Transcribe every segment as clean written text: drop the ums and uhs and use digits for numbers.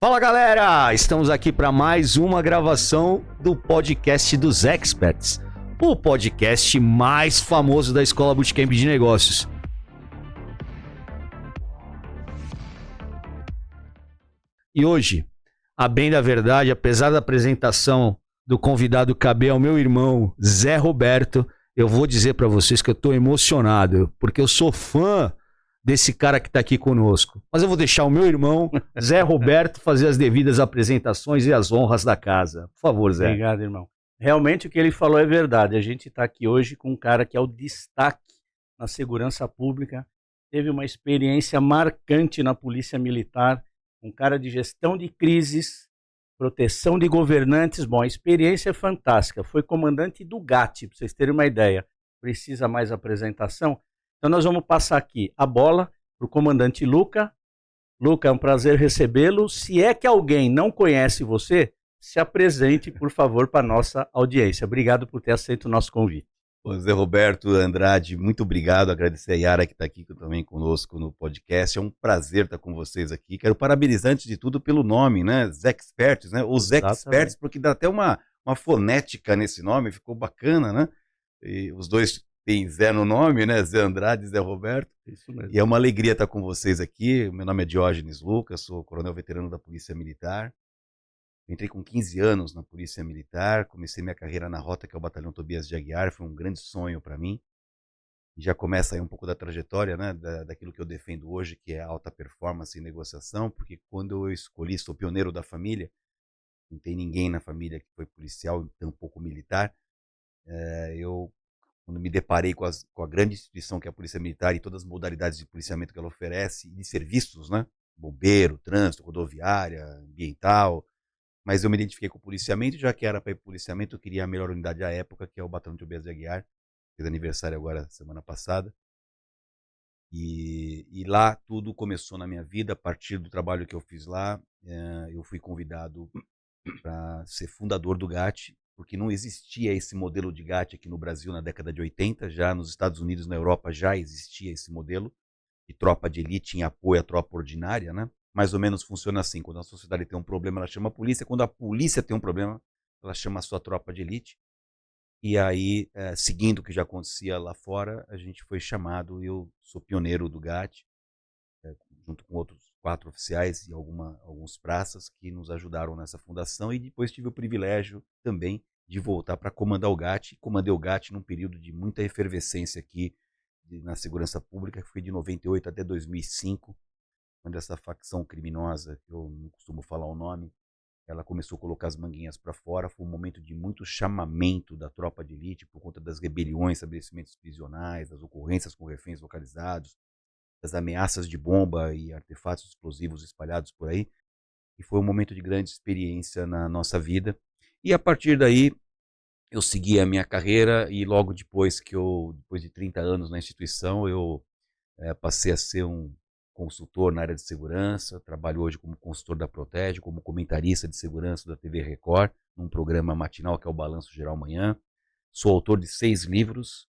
Fala galera, estamos aqui para mais uma gravação do podcast dos Experts, o podcast mais famoso da Escola Bootcamp de Negócios. E hoje, a bem da verdade, apesar da apresentação do convidado caber ao meu irmão Zé Roberto, eu vou dizer para vocês que eu estou emocionado, porque eu sou fã desse cara que está aqui conosco. Mas eu vou deixar o meu irmão, Zé Roberto, fazer as devidas apresentações e as honras da casa. Por favor, Zé. Obrigado, irmão. Realmente o que ele falou é verdade. A gente está aqui hoje com um cara que é o destaque na segurança pública, teve uma experiência marcante na Polícia Militar, um cara de gestão de crises, proteção de governantes. Bom, a experiência é fantástica. Foi comandante do GAT, para vocês terem uma ideia. Precisa mais apresentação? Então nós vamos passar aqui a bola para o comandante Luca. Luca, é um prazer recebê-lo. Se é que alguém não conhece você, se apresente, por favor, para a nossa audiência. Obrigado por ter aceito o nosso convite. Zé Roberto Andrade, muito obrigado. Agradecer a Yara que está aqui também conosco no podcast. É um prazer estar com vocês aqui. Quero parabenizar, antes de tudo, pelo nome, né? Zexperts, né? Os Experts, porque dá até uma fonética nesse nome, ficou bacana, né? E os dois tem Zé no nome, né? Zé Andrade, Zé Roberto. Isso mesmo. E é uma alegria estar com vocês aqui. Meu nome é Diógenes Lucas, sou coronel veterano da Polícia Militar. Entrei com 15 anos na Polícia Militar, comecei minha carreira na Rota, que é o Batalhão Tobias de Aguiar, foi um grande sonho para mim. E já começa aí um pouco da trajetória, né, daquilo que eu defendo hoje, que é alta performance e negociação, porque quando eu escolhi, sou pioneiro da família, não tem ninguém na família que foi policial, tampouco militar, quando me deparei com a grande instituição que é a Polícia Militar e todas as modalidades de policiamento que ela oferece, e de serviços, né? Bombeiro, trânsito, rodoviária, ambiental. Mas eu me identifiquei com o policiamento, já que era para ir para o policiamento, eu queria a melhor unidade à época, que é o Batalhão Tobias de Aguiar. Fez aniversário agora, semana passada. E lá tudo começou na minha vida, a partir do trabalho que eu fiz lá. Eu fui convidado para ser fundador do GAT, porque não existia esse modelo de GAT aqui no Brasil na década de 80, já nos Estados Unidos e na Europa já existia esse modelo de tropa de elite em apoio à tropa ordinária, né? Mais ou menos funciona assim: quando a sociedade tem um problema, ela chama a polícia; quando a polícia tem um problema, ela chama a sua tropa de elite. E aí, seguindo o que já acontecia lá fora, a gente foi chamado, e eu sou pioneiro do GAT, junto com outros 4 oficiais e alguns praças que nos ajudaram nessa fundação, e depois tive o privilégio também de voltar para comandar o GAT. Comandei o GAT num período de muita efervescência aqui na segurança pública, que foi de 98 até 2005, quando essa facção criminosa, que eu não costumo falar o nome, ela começou a colocar as manguinhas para fora. Foi um momento de muito chamamento da tropa de elite por conta das rebeliões, estabelecimentos prisionais, das ocorrências com reféns localizados, das ameaças de bomba e artefatos explosivos espalhados por aí. E foi um momento de grande experiência na nossa vida. E a partir daí, eu segui a minha carreira, e logo depois de 30 anos na instituição, eu passei a ser um consultor na área de segurança. Trabalho hoje como consultor da Protege, como comentarista de segurança da TV Record, num programa matinal que é o Balanço Geral Manhã. Sou autor de 6 livros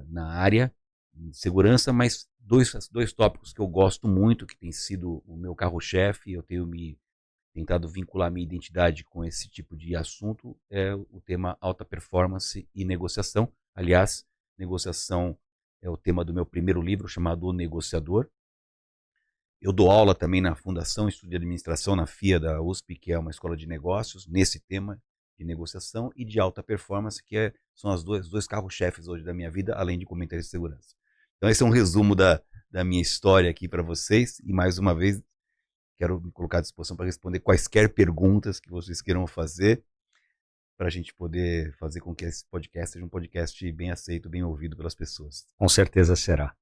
na área de segurança, mas dois tópicos que eu gosto muito, que tem sido o meu carro-chefe, eu tenho tentado vincular minha identidade com esse tipo de assunto, é o tema alta performance e negociação. Aliás, negociação é o tema do meu primeiro livro, chamado O Negociador. Eu dou aula também na Fundação Estudo de Administração, na FIA da USP, que é uma escola de negócios, nesse tema de negociação e de alta performance, que são os dois carros-chefes hoje da minha vida, além de comentário de segurança. Então esse é um resumo da minha história aqui para vocês, e mais uma vez quero me colocar à disposição para responder quaisquer perguntas que vocês queiram fazer, para a gente poder fazer com que esse podcast seja um podcast bem aceito, bem ouvido pelas pessoas. Com certeza será.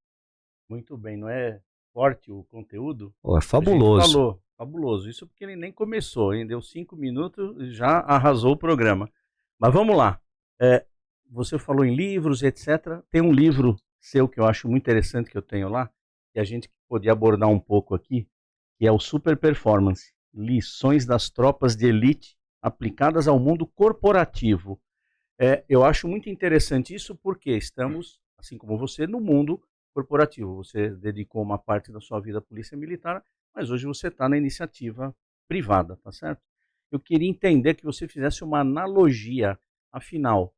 Muito bem, não é forte o conteúdo? É fabuloso. A gente falou, fabuloso. Isso porque ele nem começou, hein? Deu 5 minutos e já arrasou o programa. Mas vamos lá. Você falou em livros, etc. Tem um livro seu que eu acho muito interessante, que eu tenho lá, que a gente podia abordar um pouco aqui, que é o Super Performance, lições das tropas de elite aplicadas ao mundo corporativo. Eu acho muito interessante isso, porque estamos, assim como você, no mundo corporativo. Você dedicou uma parte da sua vida à Polícia Militar, mas hoje você está na iniciativa privada, tá certo? Eu queria entender que você fizesse uma analogia, afinal,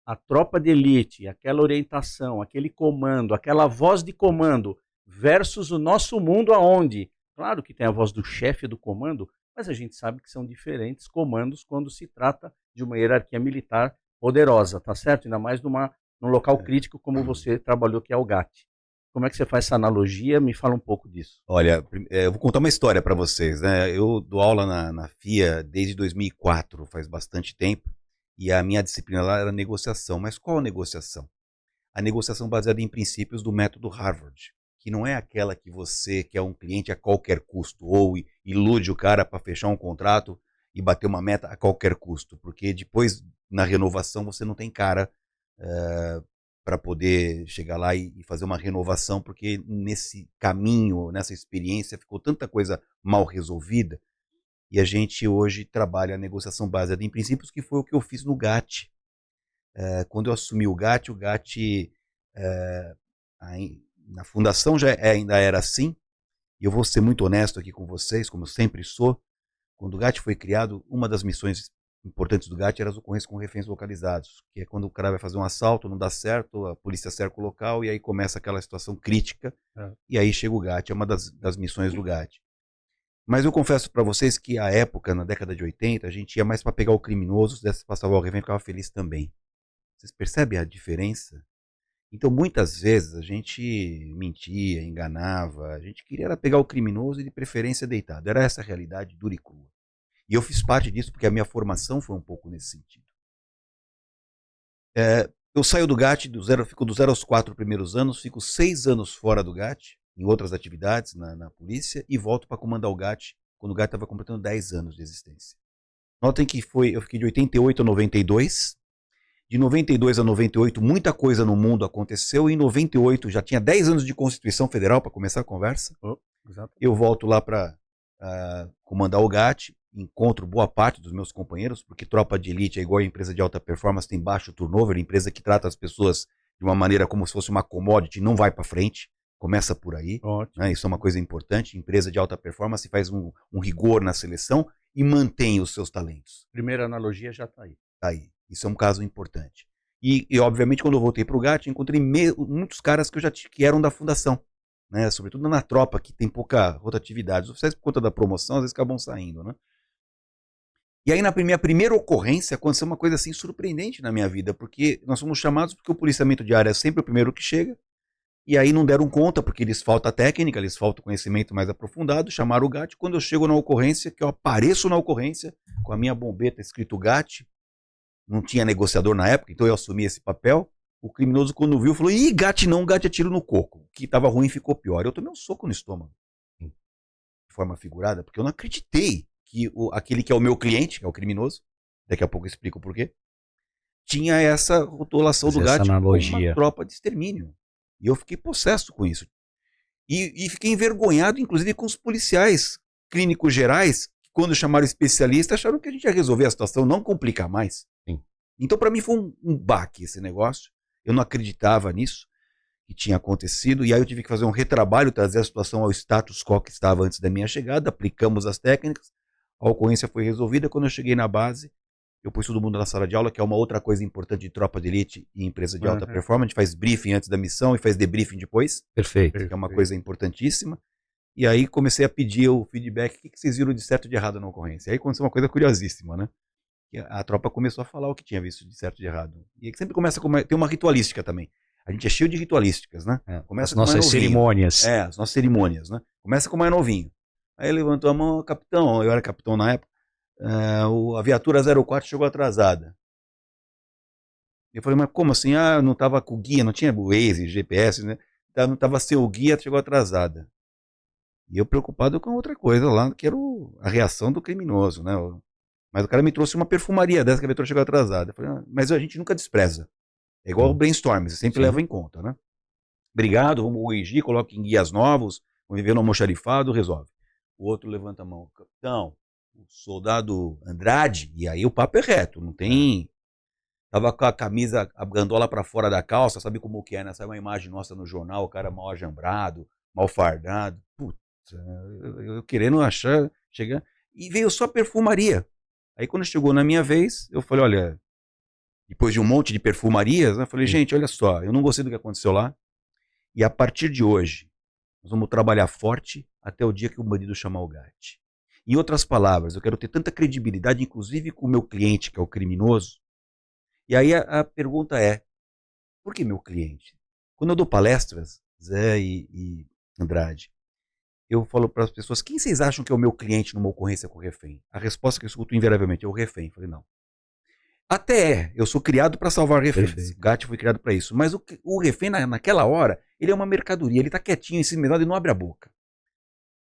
a tropa de elite, aquela orientação, aquele comando, aquela voz de comando versus o nosso mundo aonde, claro que tem a voz do chefe do comando, mas a gente sabe que são diferentes comandos quando se trata de uma hierarquia militar poderosa, tá certo? Ainda mais num local crítico como você trabalhou, que é o GAT. Como é que você faz essa analogia? Me fala um pouco disso. Olha, eu vou contar uma história para vocês, né? Eu dou aula na FIA desde 2004, faz bastante tempo, e a minha disciplina lá era negociação. Mas qual negociação? A negociação baseada em princípios do método Harvard, que não é aquela que você quer um cliente a qualquer custo, ou ilude o cara para fechar um contrato e bater uma meta a qualquer custo, porque depois, na renovação, você não tem cara para poder chegar lá e fazer uma renovação, porque nesse caminho, nessa experiência, ficou tanta coisa mal resolvida, e a gente hoje trabalha a negociação baseada em princípios, que foi o que eu fiz no GAT. Quando eu assumi o GAT, na fundação ainda era assim, e eu vou ser muito honesto aqui com vocês, como eu sempre sou. Quando o GAT foi criado, uma das missões importantes do GAT era as ocorrências com reféns localizados, que é quando o cara vai fazer um assalto, não dá certo, a polícia cerca o local e aí começa aquela situação crítica, e aí chega o GAT, é uma das missões do GAT. Mas eu confesso para vocês que à época, na década de 80, a gente ia mais para pegar o criminoso, se desse passar o refém, ficava feliz também. Vocês percebem a diferença? Então, muitas vezes, a gente mentia, enganava, a gente queria era pegar o criminoso e, de preferência, deitado. Era essa a realidade dura e crua. E eu fiz parte disso porque a minha formação foi um pouco nesse sentido. Eu saio do GAT, fico do 0 aos 4 primeiros anos, fico 6 anos fora do GAT, em outras atividades na polícia, e volto para comandar o GAT, quando o GAT estava completando 10 anos de existência. Notem que eu fiquei de 88 a 92, de 92 a 98 muita coisa no mundo aconteceu, e em 98 já tinha 10 anos de Constituição Federal, para começar a conversa. Eu volto lá para comandar o GAT, encontro boa parte dos meus companheiros, porque tropa de elite é igual a empresa de alta performance, tem baixo turnover, empresa que trata as pessoas de uma maneira como se fosse uma commodity, não vai para frente, começa por aí, né? Isso é uma coisa importante. Empresa de alta performance faz um rigor na seleção e mantém os seus talentos. Primeira analogia já está aí. Tá aí. Isso é um caso importante. E obviamente, quando eu voltei para o GAT, encontrei muitos caras que eram da fundação, né? Sobretudo na tropa, que tem pouca rotatividade. Os oficiais, por conta da promoção, às vezes acabam saindo, né? E aí, na minha primeira ocorrência, aconteceu uma coisa assim surpreendente na minha vida, porque nós fomos chamados porque o policiamento de área é sempre o primeiro que chega, e aí não deram conta, porque lhes falta técnica, lhes falta conhecimento mais aprofundado, chamaram o GAT. Quando eu chego na ocorrência, que eu apareço na ocorrência, com a minha bombeta escrito GAT, não tinha negociador na época, então eu assumi esse papel. O criminoso, quando viu, falou: ih, GAT não, GAT é tiro no coco. O que estava ruim ficou pior. Eu tomei um soco no estômago, de forma figurada, porque eu não acreditei que aquele que é o meu cliente, que é o criminoso, daqui a pouco eu explico por quê, tinha essa rotulação do GAT como uma tropa de extermínio. E eu fiquei possesso com isso. E fiquei envergonhado, inclusive, com os policiais clínicos gerais, que quando chamaram especialista, acharam que a gente ia resolver a situação, não complicar mais. Sim. Então, para mim, foi um baque esse negócio. Eu não acreditava nisso, que tinha acontecido, e aí eu tive que fazer um retrabalho, trazer a situação ao status quo que estava antes da minha chegada, aplicamos as técnicas, a ocorrência foi resolvida. Quando eu cheguei na base, eu pus todo mundo na sala de aula, que é uma outra coisa importante de tropa de elite e empresa de alta performance. A gente faz briefing antes da missão e faz debriefing depois. Perfeito. Que é uma coisa importantíssima. E aí comecei a pedir o feedback, o que vocês viram de certo e de errado na ocorrência. Aí aconteceu uma coisa curiosíssima, né? A tropa começou a falar o que tinha visto de certo e de errado. E sempre começa tem uma ritualística também. A gente é cheio de ritualísticas, né? Começa as nossas cerimônias. As nossas cerimônias, né? Começa com o mais novinho. Aí levantou a mão: capitão, eu era capitão na época, a viatura 04 chegou atrasada. Eu falei: mas como assim? Não estava com guia, não tinha Waze, GPS, né? Não estava sem o guia, chegou atrasada. E eu preocupado com outra coisa lá, que era a reação do criminoso, né? Mas o cara me trouxe uma perfumaria dessa, que a viatura chegou atrasada. Eu falei: mas a gente nunca despreza. É igual o brainstorm, você sempre leva em conta, né? Obrigado, vamos corrigir, coloque em guias novos, vamos viver no almoxarifado, resolve. O outro levanta a mão: capitão, o soldado Andrade, e aí o papo é reto, não tem... Tava com a camisa, a gandola pra fora da calça, sabe como que é, né? Sai uma imagem nossa no jornal, o cara mal ajambrado, mal fardado. Putz, Eu querendo achar, chegar. E veio só perfumaria. Aí quando chegou na minha vez, eu falei, olha, depois de um monte de perfumarias, né, eu falei, gente, olha só, eu não gostei do que aconteceu lá. E a partir de hoje, nós vamos trabalhar forte até o dia que o bandido chamar o GAT. Em outras palavras, eu quero ter tanta credibilidade, inclusive com o meu cliente, que é o criminoso. E aí a pergunta é, por que meu cliente? Quando eu dou palestras, Zé e Andrade, eu falo para as pessoas, quem vocês acham que é o meu cliente numa ocorrência com o refém? A resposta que eu escuto invariavelmente é o refém. Eu falei, não. Até eu sou criado para salvar reféns. O GAT foi criado para isso. Mas o refém, naquela hora, ele é uma mercadoria. Ele está quietinho em si mesmo e não abre a boca.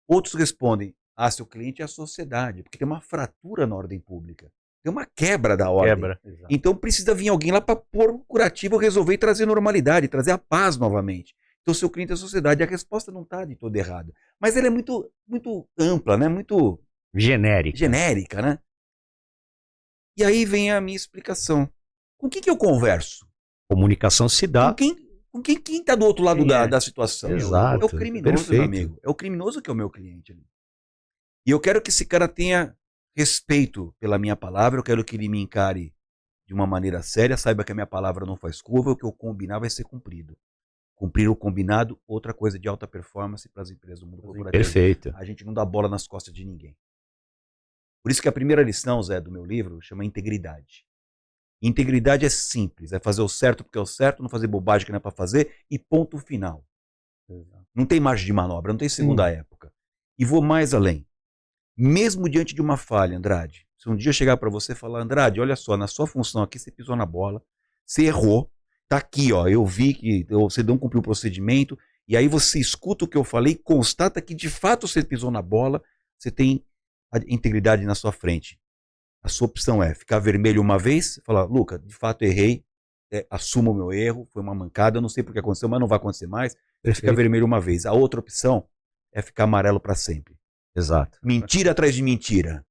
Outros respondem, seu cliente é a sociedade, porque tem uma fratura na ordem pública. Tem uma quebra da ordem. Quebra. Então precisa vir alguém lá para pôr o curativo, resolver e trazer normalidade, trazer a paz novamente. Então seu cliente é a sociedade. A resposta não está de toda errada. Mas ela é muito, muito ampla, né? Muito genérica, né? E aí vem a minha explicação. Com quem que eu converso? Comunicação se dá. Com quem está do outro lado da situação? Exato. É o criminoso, meu amigo. É o criminoso que é o meu cliente. E eu quero que esse cara tenha respeito pela minha palavra, eu quero que ele me encare de uma maneira séria, saiba que a minha palavra não faz curva, o que eu combinar vai ser cumprido. Cumprir o combinado, outra coisa de alta performance para as empresas do mundo corporativo. Perfeito. A gente não dá bola nas costas de ninguém. Por isso que a primeira lição, Zé, do meu livro, chama integridade. Integridade é simples, é fazer o certo porque é o certo, não fazer bobagem que não é para fazer e ponto final. Não tem margem de manobra, não tem segunda época. E vou mais além. Mesmo diante de uma falha, Andrade, se um dia chegar para você e falar, Andrade, olha só, na sua função aqui você pisou na bola, você errou, tá aqui, ó, eu vi que você não cumpriu o procedimento, e aí você escuta o que eu falei, constata que de fato você pisou na bola, você tem a integridade na sua frente. A sua opção é ficar vermelho uma vez, falar, Luca, de fato errei, assumo o meu erro, foi uma mancada, eu não sei porque aconteceu, mas não vai acontecer mais, fica vermelho uma vez. A outra opção é ficar amarelo para sempre. Exato. Mentira atrás de mentira.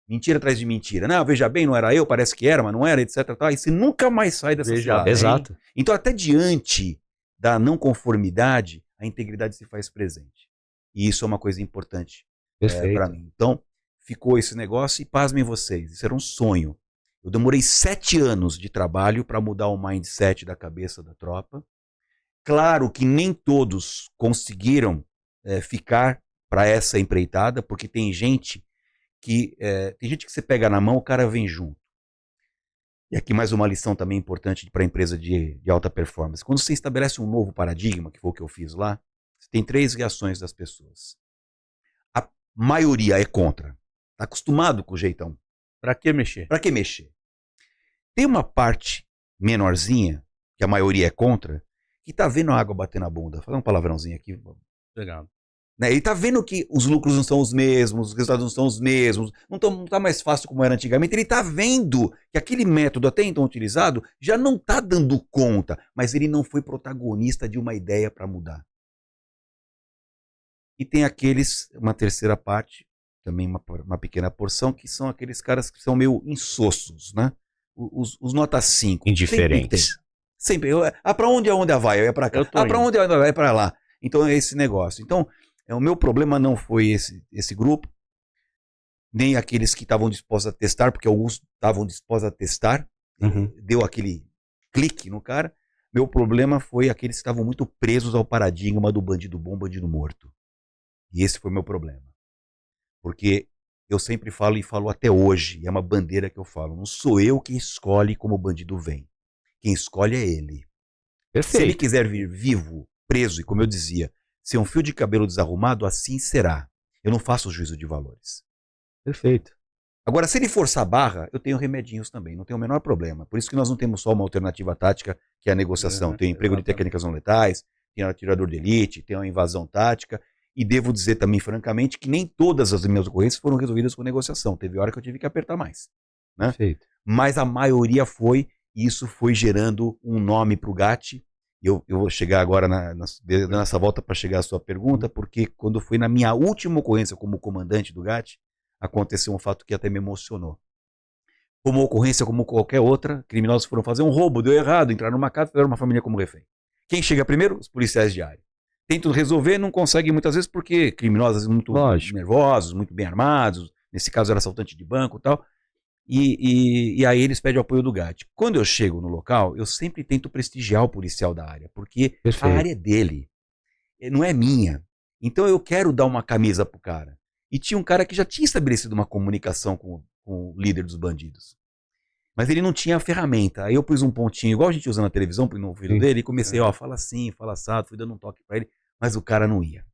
Mentira atrás de mentira. Não, veja bem, não era eu, parece que era, mas não era, etc. E você nunca mais sai dessa situação. Exato. Então, até diante da não conformidade, a integridade se faz presente. E isso é uma coisa importante para mim. Então, ficou esse negócio e pasmem vocês, isso era um sonho. Eu demorei 7 anos de trabalho para mudar o mindset da cabeça da tropa. Claro que nem todos conseguiram ficar para essa empreitada, porque tem gente que você pega na mão, o cara vem junto. E aqui mais uma lição também importante para a empresa de alta performance. Quando você estabelece um novo paradigma, que foi o que eu fiz lá, você tem 3 reações das pessoas. A maioria é contra. Está acostumado com o jeitão. Para que mexer? Para que mexer? Tem uma parte menorzinha, que a maioria é contra, que está vendo a água bater na bunda. Vou falar um palavrãozinho aqui. Legal. Ele está vendo que os lucros não são os mesmos, os resultados não são os mesmos, não está mais fácil como era antigamente. Ele está vendo que aquele método até então utilizado já não está dando conta, mas ele não foi protagonista de uma ideia para mudar. E tem aqueles, uma terceira parte, também uma pequena porção, que são aqueles caras que são meio insossos, né? Os nota 5. Indiferentes. Sempre. Para onde vai? Eu ia para cá. Para onde vai? É para lá. Então é esse negócio. Então, o meu problema não foi esse grupo, nem aqueles que estavam dispostos a testar, porque alguns estavam dispostos a testar, deu aquele clique no cara. Meu problema foi aqueles que estavam muito presos ao paradigma do bandido bom, bandido morto. E esse foi o meu problema. Porque eu sempre falo e falo até hoje, e é uma bandeira que eu falo, não sou eu quem escolhe como o bandido vem. Quem escolhe é ele. Perfeito. Se ele quiser vir vivo, preso, e como eu dizia, ser um fio de cabelo desarrumado, assim será. Eu não faço juízo de valores. Perfeito. Agora, se ele forçar a barra, eu tenho remedinhos também, não tem o menor problema. Por isso que nós não temos só uma alternativa tática, que é a negociação. Tem emprego de técnicas não letais, tem atirador de elite, tem uma invasão tática. E devo dizer também, francamente, que nem todas as minhas ocorrências foram resolvidas com negociação. Teve hora que eu tive que apertar mais. Né? Perfeito. Mas a maioria foi, e isso foi gerando um nome para o GAT. Eu vou chegar agora nessa volta para chegar à sua pergunta, porque quando foi na minha última ocorrência como comandante do GAT, aconteceu um fato que até me emocionou. Como ocorrência como qualquer outra, criminosos foram fazer um roubo, deu errado, entraram numa casa e fizeram uma família como refém. Quem chega primeiro? Os policiais de área. tentam resolver, não conseguem muitas vezes porque criminosos muito nervosos, muito bem armados, nesse caso era assaltante de banco e tal, e aí eles pedem o apoio do GAT. Quando eu chego no local, eu sempre tento prestigiar o policial da área, porque a área é dele, não é minha. Então eu quero dar uma camisa pro cara. E tinha um cara que já tinha estabelecido uma comunicação com o líder dos bandidos. Mas ele não tinha a ferramenta. Aí eu pus um pontinho, igual a gente usa na televisão, no ouvido dele, e comecei, fala assim, fala assado, fui dando um toque pra ele, mas o cara não ia.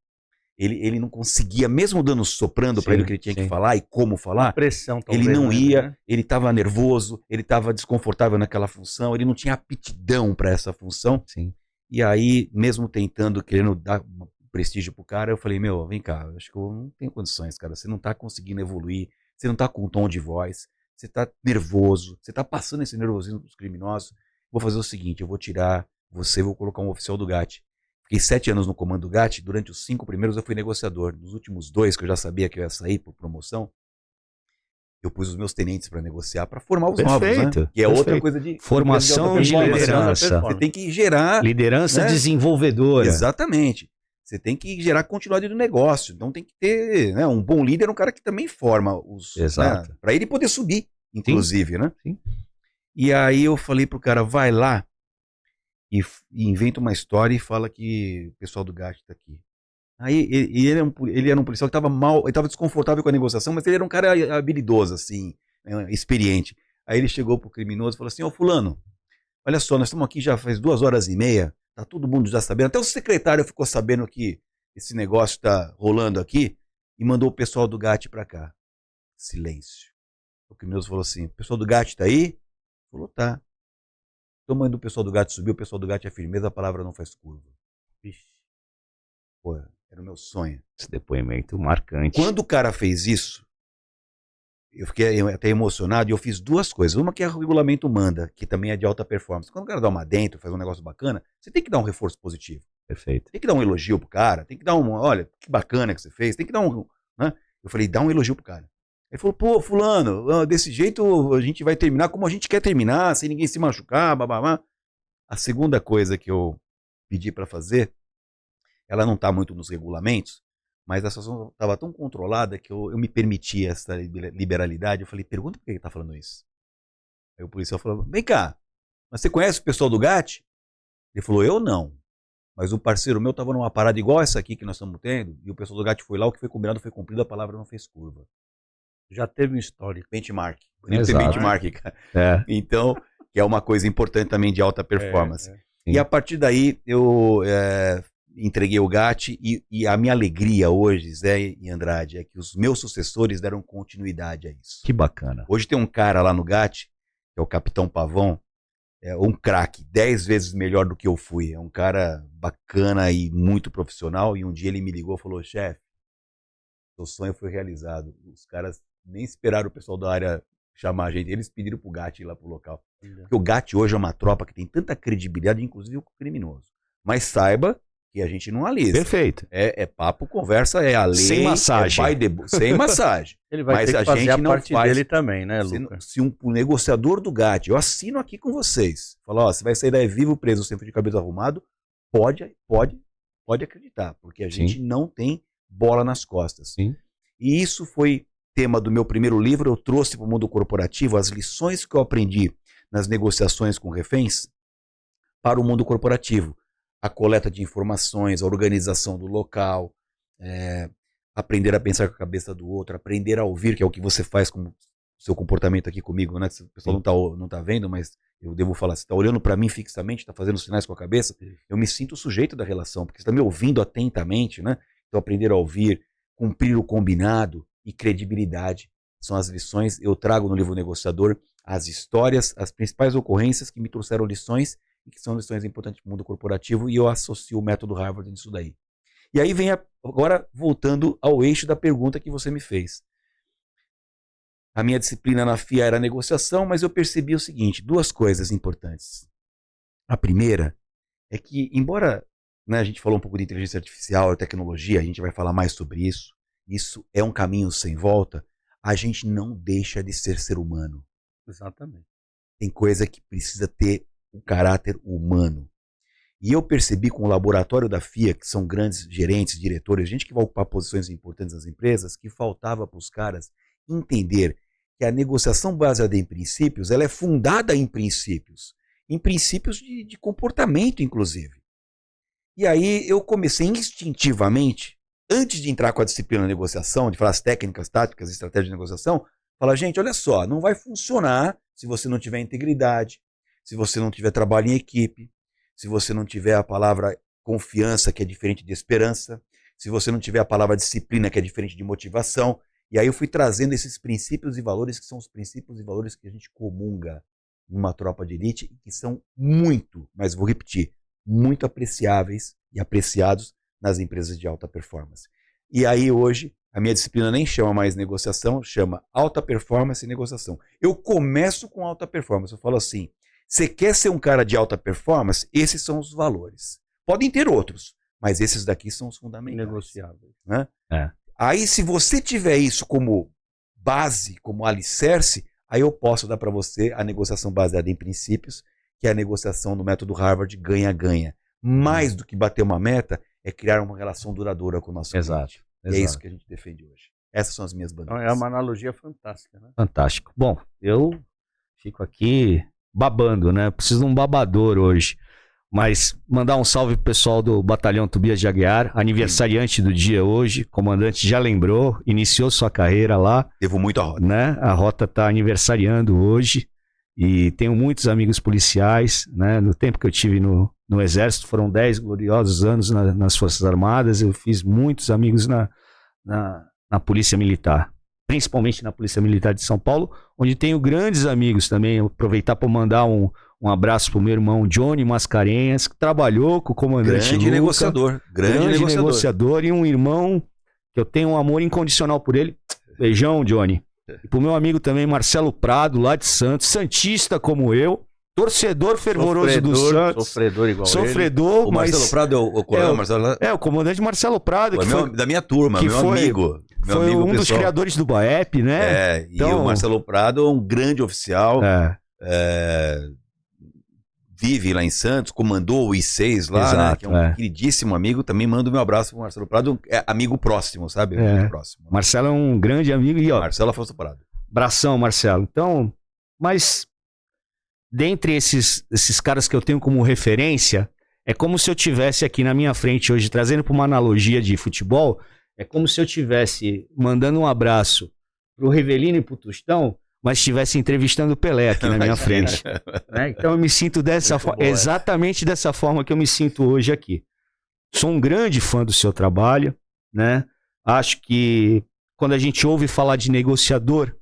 Ele não conseguia, mesmo dando soprando para ele o que ele tinha que falar e como falar, pressão, talvez, ele não ia, né? ele estava nervoso, ele estava desconfortável naquela função, ele não tinha aptidão para essa função. Sim. E aí, mesmo tentando, querendo dar prestígio pro cara, eu falei, meu, vem cá, eu acho que eu não tenho condições, cara, você não tá conseguindo evoluir, você não tá com um tom de voz, você tá nervoso, você tá passando esse nervosismo pros criminosos, vou fazer o seguinte, eu vou tirar você, vou colocar um oficial do GAT. Fiquei 7 anos no comando do GAT, durante os 5 primeiros eu fui negociador. Nos últimos 2, que eu já sabia que eu ia sair por promoção, eu pus os meus tenentes para negociar, para formar os novos, né? Que é outra coisa de... Formação de liderança. Você tem que gerar... Liderança desenvolvedora. Exatamente. Você tem que gerar continuidade do negócio. Então tem que ter, né, um bom líder, um cara que também forma os... Exato. Né, para ele poder subir, inclusive, Sim. né? Sim. E aí eu falei pro cara, vai lá, e inventa uma história e fala que o pessoal do GAT tá aqui. Aí ele era um policial que estava mal, ele estava desconfortável com a negociação, mas ele era um cara habilidoso, assim, experiente. Aí ele chegou pro criminoso e falou assim, ô fulano, olha só, nós estamos aqui já faz 2h30, tá todo mundo já sabendo, até o secretário ficou sabendo que esse negócio tá rolando aqui e mandou o pessoal do GAT pra cá. Silêncio. O criminoso falou assim, o pessoal do GAT tá aí? Falou, tá. Então, mãe do pessoal do GAT subiu, o pessoal do GAT é firmeza, a palavra não faz curva. Vixe. Pô, era o meu sonho. Esse depoimento marcante. Quando o cara fez isso, eu fiquei até emocionado e eu fiz 2 coisas. Uma que o regulamento manda, que também é de alta performance. Quando o cara dá uma dentro, faz um negócio bacana, você tem que dar um reforço positivo. Perfeito. Tem que dar um elogio pro cara, tem que dar olha, que bacana que você fez, tem que dar né? Eu falei, dá um elogio pro cara. Ele falou, pô, fulano, desse jeito a gente vai terminar como a gente quer terminar, sem ninguém se machucar, bababá. A segunda coisa que eu pedi para fazer, ela não está muito nos regulamentos, mas a situação estava tão controlada que eu me permiti essa liberalidade. Eu falei, pergunta por que ele está falando isso. Aí o policial falou, vem cá, mas você conhece o pessoal do GAT? Ele falou, eu não. Mas um parceiro meu estava numa parada igual essa aqui que nós estamos tendo, e o pessoal do GAT foi lá, o que foi combinado foi cumprido, a palavra não fez curva. Já teve um histórico. Benchmark. Bonito ter benchmark, cara. Então, que é uma coisa importante também de alta performance. E a partir daí, eu entreguei o GAT e a minha alegria hoje, Zé e Andrade, é que os meus sucessores deram continuidade a isso. Que bacana. Hoje tem um cara lá no GAT, que é o Capitão Pavão, um craque, 10 vezes melhor do que eu fui. É um cara bacana e muito profissional. E um dia ele me ligou e falou, chefe, seu sonho foi realizado. Os caras nem esperaram o pessoal da área chamar a gente. Eles pediram pro GAT ir lá pro local. Porque o GAT hoje é uma tropa que tem tanta credibilidade, inclusive o criminoso. Mas saiba que a gente não alisa. Perfeito. É papo, conversa, é a lei. Sem massagem. Sem massagem. Ele vai ter que fazer a parte dele também, né, Lucas? Se um negociador do GAT, eu assino aqui com vocês, fala, ó, você vai sair daí vivo, preso, sempre de cabelo arrumado, pode acreditar, porque a gente não tem bola nas costas. Sim. E isso foi tema do meu primeiro livro. Eu trouxe para o mundo corporativo as lições que eu aprendi nas negociações com reféns para o mundo corporativo. A coleta de informações, a organização do local, aprender a pensar com a cabeça do outro, aprender a ouvir, que é o que você faz com o seu comportamento aqui comigo, né? O pessoal não tá vendo, mas eu devo falar, você está olhando para mim fixamente, está fazendo sinais com a cabeça, eu me sinto sujeito da relação, porque você está me ouvindo atentamente, né? Então aprender a ouvir, cumprir o combinado e credibilidade são as lições. Eu trago no livro Negociador as histórias, as principais ocorrências que me trouxeram lições e que são lições importantes para o mundo corporativo, e eu associo o método Harvard nisso daí. E aí vem agora voltando ao eixo da pergunta que você me fez. A minha disciplina na FIA era negociação, mas eu percebi o seguinte, 2 coisas importantes. A primeira é que, embora, né, a gente falou um pouco de inteligência artificial, tecnologia, a gente vai falar mais sobre isso, isso é um caminho sem volta, a gente não deixa de ser humano. Exatamente. Tem coisa que precisa ter um caráter humano. E eu percebi com o laboratório da FIA, que são grandes gerentes, diretores, gente que vai ocupar posições importantes nas empresas, que faltava para os caras entender que a negociação baseada em princípios, ela é fundada em princípios de comportamento, inclusive. E aí eu comecei instintivamente, antes de entrar com a disciplina de negociação, de falar as técnicas, táticas, estratégias de negociação, falar, gente, olha só, não vai funcionar se você não tiver integridade, se você não tiver trabalho em equipe, se você não tiver a palavra confiança, que é diferente de esperança, se você não tiver a palavra disciplina, que é diferente de motivação. E aí eu fui trazendo esses princípios e valores, que são os princípios e valores que a gente comunga numa tropa de elite, e que são muito, mas vou repetir, muito apreciáveis e apreciados nas empresas de alta performance. E aí hoje, a minha disciplina nem chama mais negociação, chama alta performance e negociação. Eu começo com alta performance, eu falo assim, você quer ser um cara de alta performance? Esses são os valores. Podem ter outros, mas esses daqui são os fundamentais. Negociáveis. Né? Aí, se você tiver isso como base, como alicerce, aí eu posso dar para você a negociação baseada em princípios, que é a negociação do método Harvard ganha-ganha. Mais do que bater uma meta, é criar uma relação duradoura com o nosso cliente. E é isso que a gente defende hoje. Essas são as minhas bandeiras. Então, é uma analogia fantástica, né? Fantástico. Bom, eu fico aqui babando, né? Preciso de um babador hoje. Mas mandar um salve pro pessoal do Batalhão Tobias de Aguiar, aniversariante do dia hoje. O comandante já lembrou, iniciou sua carreira lá. Devo muito a rota. Né? A rota está aniversariando hoje. E tenho muitos amigos policiais, né? No tempo que eu tive no Exército, foram 10 gloriosos anos nas Forças Armadas. Eu fiz muitos amigos na Polícia Militar, principalmente na Polícia Militar de São Paulo, onde tenho grandes amigos também. Eu aproveitar para mandar um abraço para o meu irmão Johnny Mascarenhas, que trabalhou com o comandante Grande Luca, negociador. Grande negociador. E um irmão que eu tenho um amor incondicional por ele. Beijão, Johnny. E pro meu amigo também, Marcelo Prado, lá de Santos, santista como eu, torcedor fervoroso do Santos. Sofredor igual Sofredor, ele. O mas... Marcelo Prado é o coronel Marcelo? O comandante Marcelo Prado. Pô, que foi da minha turma, meu amigo. Foi um dos criadores do BAEP, né? Então, e o Marcelo Prado é um grande oficial. Vive lá em Santos, comandou o I6 lá, exato, né, que é um queridíssimo amigo. Também mando meu abraço pro Marcelo Prado, é amigo próximo, sabe? Muito próximo. Marcelo é um grande amigo. E, ó, Marcelo Afonso Prado. Abração, Marcelo. Então, mas dentre esses caras que eu tenho como referência, é como se eu tivesse aqui na minha frente hoje, trazendo para uma analogia de futebol, é como se eu tivesse mandando um abraço pro Rivelino e pro Tostão, mas estivesse entrevistando o Pelé aqui na minha frente. Né? Então eu me sinto exatamente dessa forma que eu me sinto hoje aqui. Sou um grande fã do seu trabalho, né? Acho que quando a gente ouve falar de negociador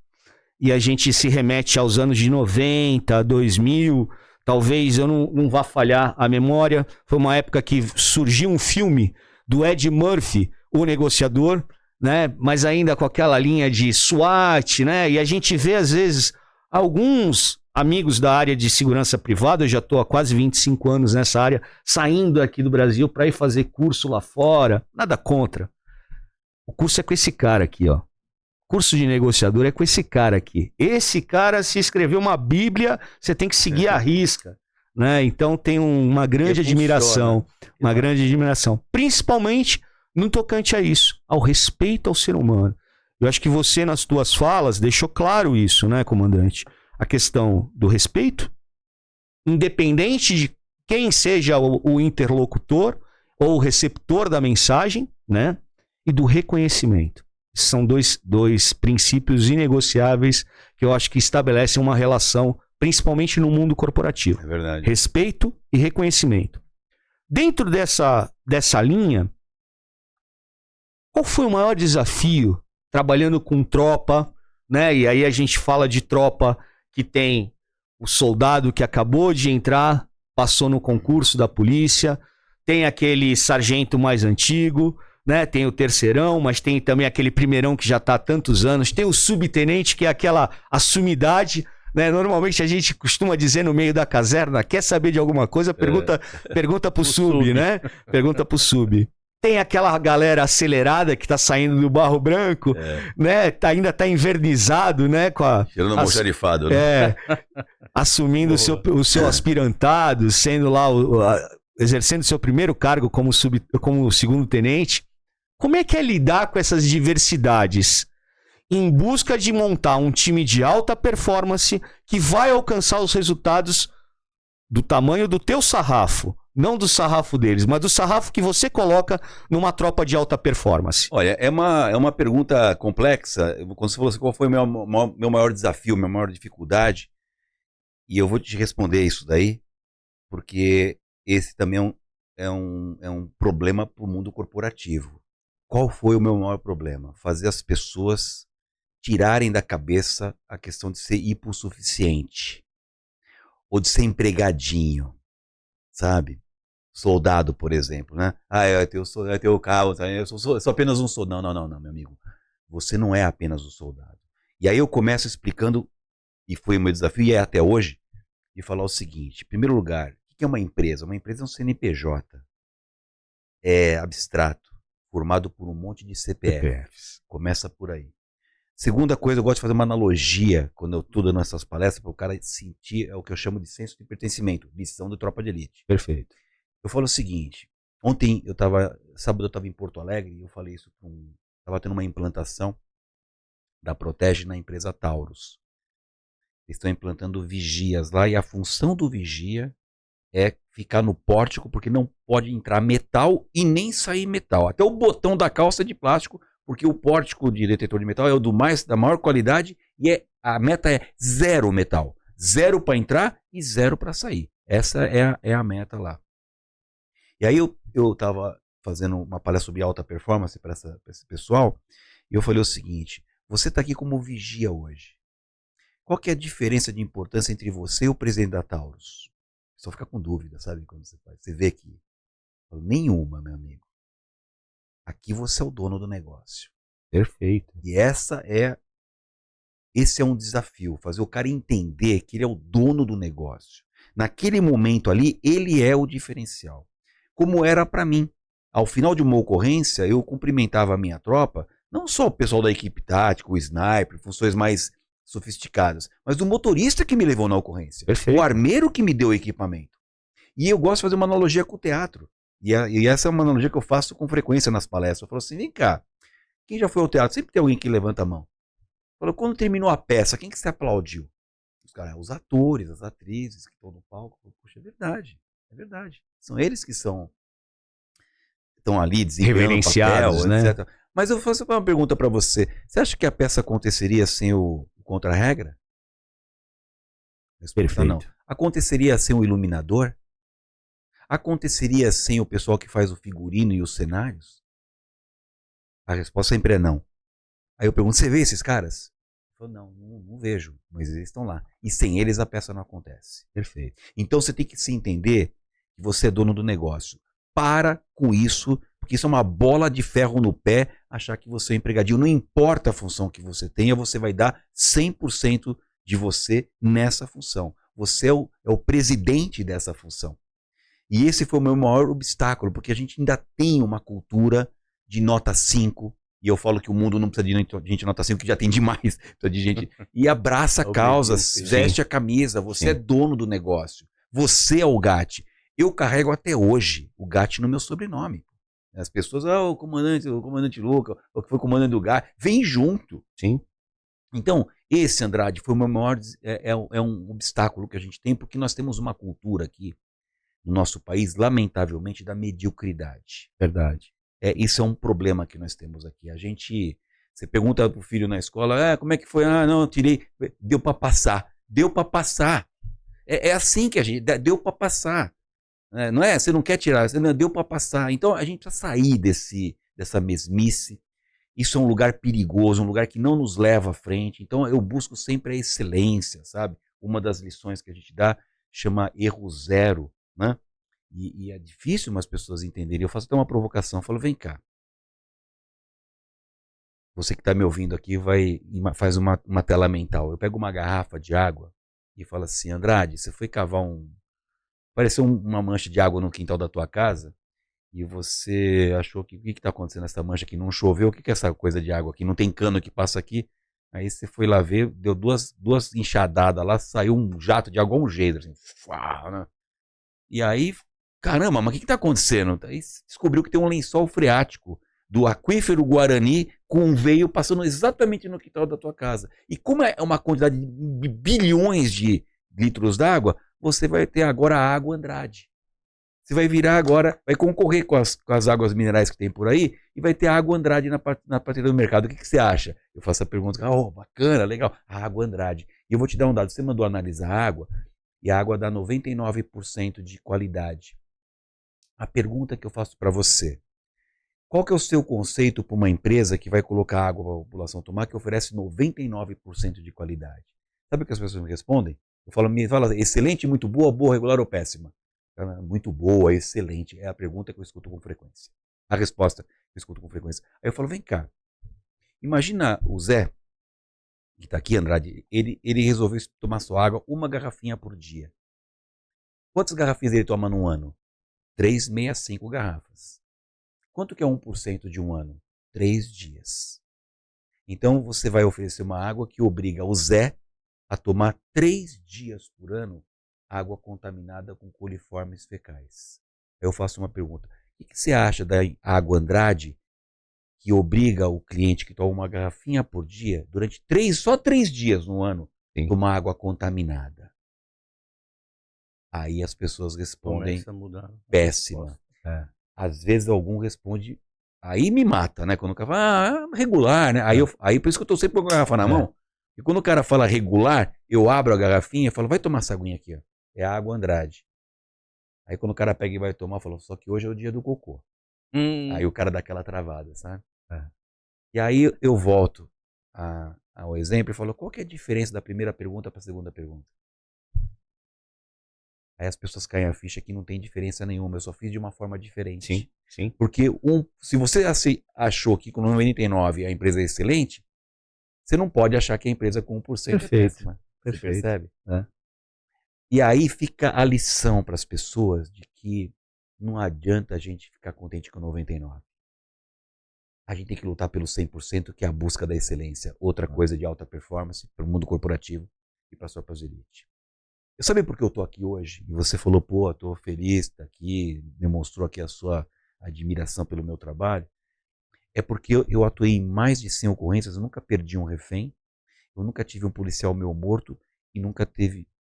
e a gente se remete aos anos de 90, 2000, talvez eu não vá falhar a memória, foi uma época que surgiu um filme do Ed Murphy, O Negociador, né? Mas ainda com aquela linha de SWAT, né? E a gente vê, às vezes, alguns amigos da área de segurança privada, eu já estou há quase 25 anos nessa área, saindo aqui do Brasil para ir fazer curso lá fora. Nada contra. O curso é com esse cara aqui, ó. Curso de negociador é com esse cara aqui. Esse cara, se escreveu uma Bíblia, você tem que seguir à risca, né? Então tem uma grande admiração, uma grande admiração. Principalmente no tocante a isso, ao respeito ao ser humano. Eu acho que você, nas tuas falas, deixou claro isso, né, comandante? A questão do respeito, independente de quem seja o interlocutor ou o receptor da mensagem, né? E do reconhecimento. São dois princípios inegociáveis que eu acho que estabelecem uma relação, principalmente no mundo corporativo. É verdade. Respeito e reconhecimento. Dentro dessa linha, qual foi o maior desafio trabalhando com tropa, né? E aí a gente fala de tropa que tem o soldado que acabou de entrar, passou no concurso da polícia, tem aquele sargento mais antigo, né? Tem o terceirão, mas tem também aquele primeirão que já está há tantos anos, tem o subtenente que é aquela sumidade, né? Normalmente a gente costuma dizer no meio da caserna, quer saber de alguma coisa, pergunta pro sub, né? Pergunta pro sub. Tem aquela galera acelerada que tá saindo do barro branco, né? Ainda tá invernizado, né? Cheirando almoxarifado, né? Assumindo o seu aspirantado, sendo lá exercendo seu primeiro cargo como segundo-tenente, como é que é lidar com essas diversidades em busca de montar um time de alta performance que vai alcançar os resultados do tamanho do teu sarrafo, não do sarrafo deles, mas do sarrafo que você coloca numa tropa de alta performance? Olha, é uma pergunta complexa. Quando você falou assim, qual foi o meu maior desafio, minha maior dificuldade, e eu vou te responder isso daí, porque esse também é um problema para o mundo corporativo. Qual foi o meu maior problema? Fazer as pessoas tirarem da cabeça a questão de ser hipossuficiente ou de ser empregadinho, sabe? Soldado, por exemplo, né? Eu tenho carro, eu sou apenas um soldado. Não, meu amigo. Você não é apenas um soldado. E aí eu começo explicando, e foi o meu desafio, e é até hoje, de falar o seguinte. Em primeiro lugar, o que é uma empresa? Uma empresa é um CNPJ. É abstrato, formado por um monte de CPFs. Começa por aí. Segunda coisa, eu gosto de fazer uma analogia, quando eu estou dando essas palestras, para o cara sentir, é o que eu chamo de senso de pertencimento, lição do Tropa de Elite. Perfeito. Eu falo o seguinte, sábado eu estava em Porto Alegre, e eu falei isso estava tendo uma implantação da Protege na empresa Taurus. Eles estão implantando vigias lá, e a função do vigia é ficar no pórtico, porque não pode entrar metal e nem sair metal. Até o botão da calça é de plástico, porque o pórtico de detetor de metal é o da maior qualidade e a meta é 0 metal. 0 para entrar e 0 para sair. Essa é a meta lá. E aí eu estava fazendo uma palestra sobre alta performance para esse pessoal, e eu falei o seguinte, você está aqui como vigia hoje. Qual que é a diferença de importância entre você e o presidente da Taurus? Só fica com dúvida, sabe? Quando você faz. Você vê aqui. Nenhuma, meu amigo. Aqui você é o dono do negócio. Perfeito. E esse é um desafio, fazer o cara entender que ele é o dono do negócio. Naquele momento ali, ele é o diferencial. Como era para mim. Ao final de uma ocorrência, eu cumprimentava a minha tropa, não só o pessoal da equipe tática, o sniper, funções mais sofisticadas, mas o motorista que me levou na ocorrência. Perfeito. O armeiro que me deu o equipamento. E eu gosto de fazer uma analogia com o teatro. E essa é uma analogia que eu faço com frequência nas palestras. Eu falo assim, vem cá, quem já foi ao teatro? Sempre tem alguém que levanta a mão. Falou, quando terminou a peça, quem que você aplaudiu? Os atores, as atrizes que estão no palco. Poxa, é verdade. São eles que estão ali desempenhando o papel, né? etc. Mas eu vou fazer uma pergunta para você. Você acha que a peça aconteceria sem o contra-regra? Perfeito. Não. Aconteceria sem o iluminador? Aconteceria sem o pessoal que faz o figurino e os cenários? A resposta sempre é não. Aí eu pergunto, você vê esses caras? Eu falo, não vejo, mas eles estão lá. E sem eles a peça não acontece. Perfeito. Então você tem que se entender que você é dono do negócio. Para com isso, porque isso é uma bola de ferro no pé, achar que você é empregadinho. Não importa a função que você tenha, você vai dar 100% de você nessa função. Você é o presidente dessa função. E esse foi o meu maior obstáculo, porque a gente ainda tem uma cultura de nota 5, e eu falo que o mundo não precisa de gente nota 5, que já tem demais, precisa de gente, e abraça causas, veste a camisa, você é dono do negócio, você é o GAT. Eu carrego até hoje o GAT no meu sobrenome. As pessoas, o comandante Luca, o que foi o comandante do GAT, vem junto. Sim. Então, esse, Andrade, foi o meu maior, é um obstáculo que a gente tem, porque nós temos uma cultura aqui, no nosso país, lamentavelmente, da mediocridade. Verdade. Isso é um problema que nós temos aqui. Você pergunta pro filho na escola, como é que foi? Não, eu tirei, deu para passar. Deu para passar. É assim que a gente, deu para passar. Não é? Você não quer tirar, você não deu para passar. Então a gente precisa sair dessa mesmice. Isso é um lugar perigoso, um lugar que não nos leva à frente. Então eu busco sempre a excelência, sabe? Uma das lições que a gente dá chama erro zero, né? E é difícil umas pessoas entenderem. Eu faço até uma provocação, eu falo, vem cá. Você que está me ouvindo aqui faz uma tela mental. Eu pego uma garrafa de água e falo assim, Andrade, você foi cavar pareceu uma mancha de água no quintal da tua casa e você achou que o que está acontecendo nessa mancha aqui? Não choveu? O que é essa coisa de água aqui? Não tem cano que passa aqui? Aí você foi lá ver, deu duas enxadadas lá, saiu um jato de água, um geyser, assim, né? E aí Caramba, mas o que está acontecendo? Aí descobriu que tem um lençol freático do aquífero Guarani com um veio passando exatamente no quintal da tua casa. E como é uma quantidade de bilhões de litros d'água, você vai ter agora a água Andrade. Você vai virar agora, vai concorrer com as águas minerais que tem por aí e vai ter a água Andrade na prateleira do mercado. O que você acha? Eu faço a pergunta, bacana, legal, a água Andrade. E eu vou te dar um dado, você mandou analisar a água e a água dá 99% de qualidade. A pergunta que eu faço para você, qual que é o seu conceito para uma empresa que vai colocar água para a população tomar que oferece 99% de qualidade? Sabe o que as pessoas me respondem? Me fala excelente, muito boa, boa, regular ou péssima? Muito boa, excelente. É a pergunta que eu escuto com frequência. A resposta que eu escuto com frequência. Aí eu falo, vem cá. Imagina o Zé, que está aqui, Andrade, ele resolveu tomar sua água uma garrafinha por dia. Quantas garrafinhas ele toma num ano? 365 garrafas. Quanto que é 1% de um ano? 3 dias. Então você vai oferecer uma água que obriga o Zé a tomar 3 dias por ano água contaminada com coliformes fecais. Eu faço uma pergunta. O que você acha da água Andrade que obriga o cliente que toma uma garrafinha por dia, durante só 3 dias no ano, a tomar água contaminada? Aí as pessoas respondem péssima. Às vezes algum responde, aí me mata, né? Quando o cara fala, regular, né? Aí por isso que eu tô sempre com a garrafa na mão. E quando o cara fala regular, eu abro a garrafinha e falo, vai tomar essa aguinha aqui, ó. É a água Andrade. Aí quando o cara pega e vai tomar, fala, só que hoje é o dia do cocô. Aí o cara dá aquela travada, sabe? E aí eu volto ao exemplo e falo, qual que é a diferença da primeira pergunta para a segunda pergunta? Aí as pessoas caem a ficha que não tem diferença nenhuma, eu só fiz de uma forma diferente. Sim, sim. Porque se você achou que com 99 a empresa é excelente, você não pode achar que a empresa com 1% é péssima. Você percebe? E aí fica a lição para as pessoas de que não adianta a gente ficar contente com 99. A gente tem que lutar pelo 100%, que é a busca da excelência. Outra coisa de alta performance para o mundo corporativo e para a sua elite. Eu sabe por que eu estou aqui hoje? E você falou, pô, estou feliz, está aqui, demonstrou aqui a sua admiração pelo meu trabalho. É porque eu atuei em mais de 100 ocorrências, eu nunca perdi um refém, eu nunca tive um policial meu morto e nunca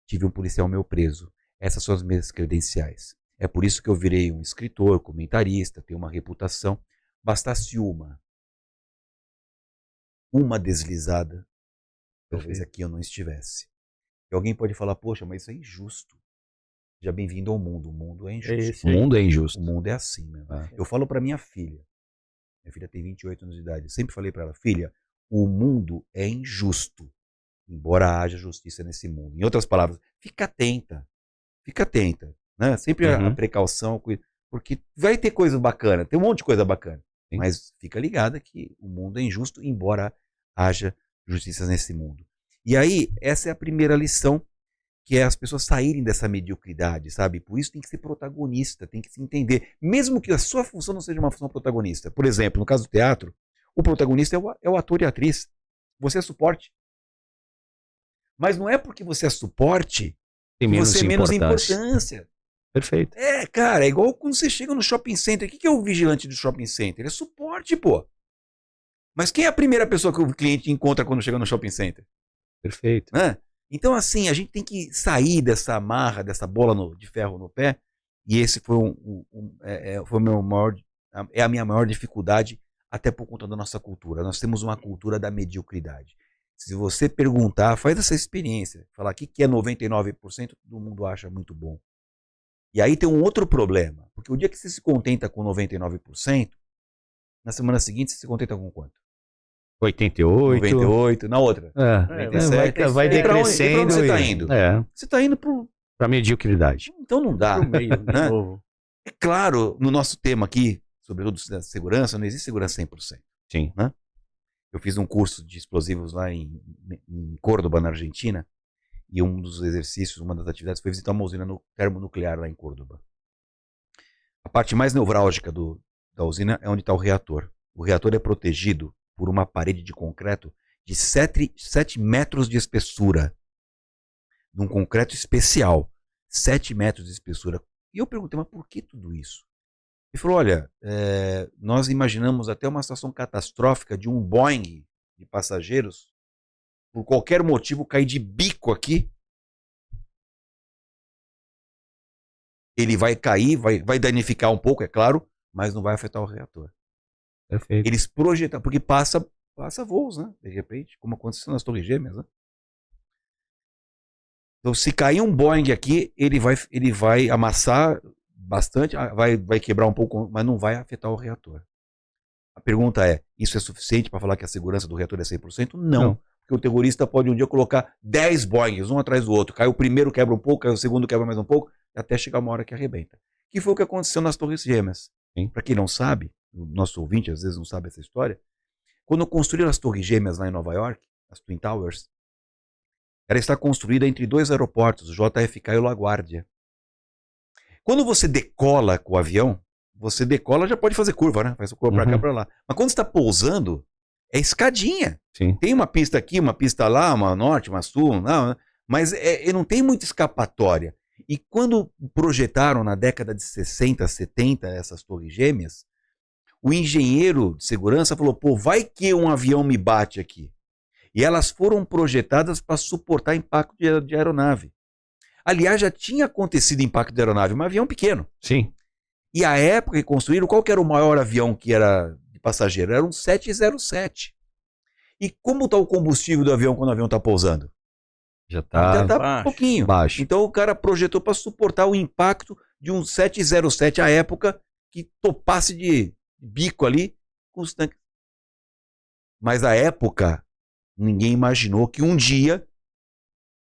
tive um policial meu preso. Essas são as minhas credenciais. É por isso que eu virei um escritor, comentarista, tenho uma reputação. Bastasse uma deslizada, talvez aqui eu não estivesse. E alguém pode falar, poxa, mas isso é injusto. Seja bem-vindo ao mundo. O mundo é injusto. O mundo é injusto. O mundo é assim, meu. Eu falo para minha filha tem 28 anos de idade, eu sempre falei para ela, filha, o mundo é injusto, embora haja justiça nesse mundo. Em outras palavras, fica atenta, né? Sempre a precaução, porque vai ter coisa bacana, tem um monte de coisa bacana, mas fica ligada que o mundo é injusto, embora haja justiça nesse mundo. E aí, essa é a primeira lição, que é as pessoas saírem dessa mediocridade, sabe? Por isso tem que ser protagonista, tem que se entender. Mesmo que a sua função não seja uma função protagonista. Por exemplo, no caso do teatro, o protagonista é o ator e a atriz. Você é suporte. Mas não é porque você é suporte que você é menos importância. Perfeito. Cara, é igual quando você chega no shopping center. O que é o vigilante do shopping center? É suporte, pô. Mas quem é a primeira pessoa que o cliente encontra quando chega no shopping center? Perfeito. Né? Então, assim, a gente tem que sair dessa amarra, dessa bola de ferro no pé, e esse foi a minha maior dificuldade, até por conta da nossa cultura. Nós temos uma cultura da mediocridade. Se você perguntar, faz essa experiência, falar o que é 99%, todo mundo acha muito bom. E aí tem um outro problema, porque o dia que você se contenta com 99%, na semana seguinte você se contenta com quanto? 88. 98, na outra. 97. Vai decrescendo. Pra onde você está indo? Você está indo para mediocridade. Então não dá. Pro meio, né? novo. É claro, no nosso tema aqui, sobretudo segurança, não existe segurança 100%. Sim. Né? Eu fiz um curso de explosivos lá em Córdoba, na Argentina, e um dos exercícios, uma das atividades foi visitar uma usina termonuclear lá em Córdoba. A parte mais nevrálgica da usina é onde está o reator. O reator é protegido por uma parede de concreto de 7 metros de espessura. Num concreto especial. 7 metros de espessura. E eu perguntei, mas por que tudo isso? Ele falou, olha, nós imaginamos até uma situação catastrófica de um Boeing de passageiros, por qualquer motivo, cair de bico aqui. Ele vai cair, vai danificar um pouco, é claro, mas não vai afetar o reator. Perfeito. Eles projetam, porque passa voos, né? De repente, como aconteceu nas Torres Gêmeas, né? Então, se cair um Boeing aqui, ele vai amassar bastante, vai quebrar um pouco, mas não vai afetar o reator. A pergunta é, isso é suficiente para falar que a segurança do reator é 100%? Não. Porque o terrorista pode um dia colocar 10 Boeings, um atrás do outro. Cai o primeiro, quebra um pouco, cai o segundo, quebra mais um pouco, até chegar uma hora que arrebenta. Que foi o que aconteceu nas Torres Gêmeas. Para quem não sabe, o nosso ouvinte às vezes não sabe essa história, quando construíram as Torres Gêmeas lá em Nova York, as Twin Towers, ela está construída entre dois aeroportos, o JFK e o LaGuardia. Quando você decola com o avião, você decola, já pode fazer curva, né? Faz curva para cá, para lá. Mas quando está pousando, é escadinha. Sim. Tem uma pista aqui, uma pista lá, uma norte, uma sul, não, mas não tem muita escapatória. E quando projetaram na década de 60, 70 essas Torres Gêmeas, o engenheiro de segurança falou, pô, vai que um avião me bate aqui. E elas foram projetadas para suportar impacto de aeronave. Aliás, já tinha acontecido impacto de aeronave, um avião pequeno. Sim. E a época que construíram, qual que era o maior avião que era de passageiro? Era um 707. E como está o combustível do avião quando o avião está pousando? Já está um pouquinho. Baixo. Então o cara projetou para suportar o impacto de um 707 à época que topasse de bico ali com os tanques. Mas à época, ninguém imaginou que um dia,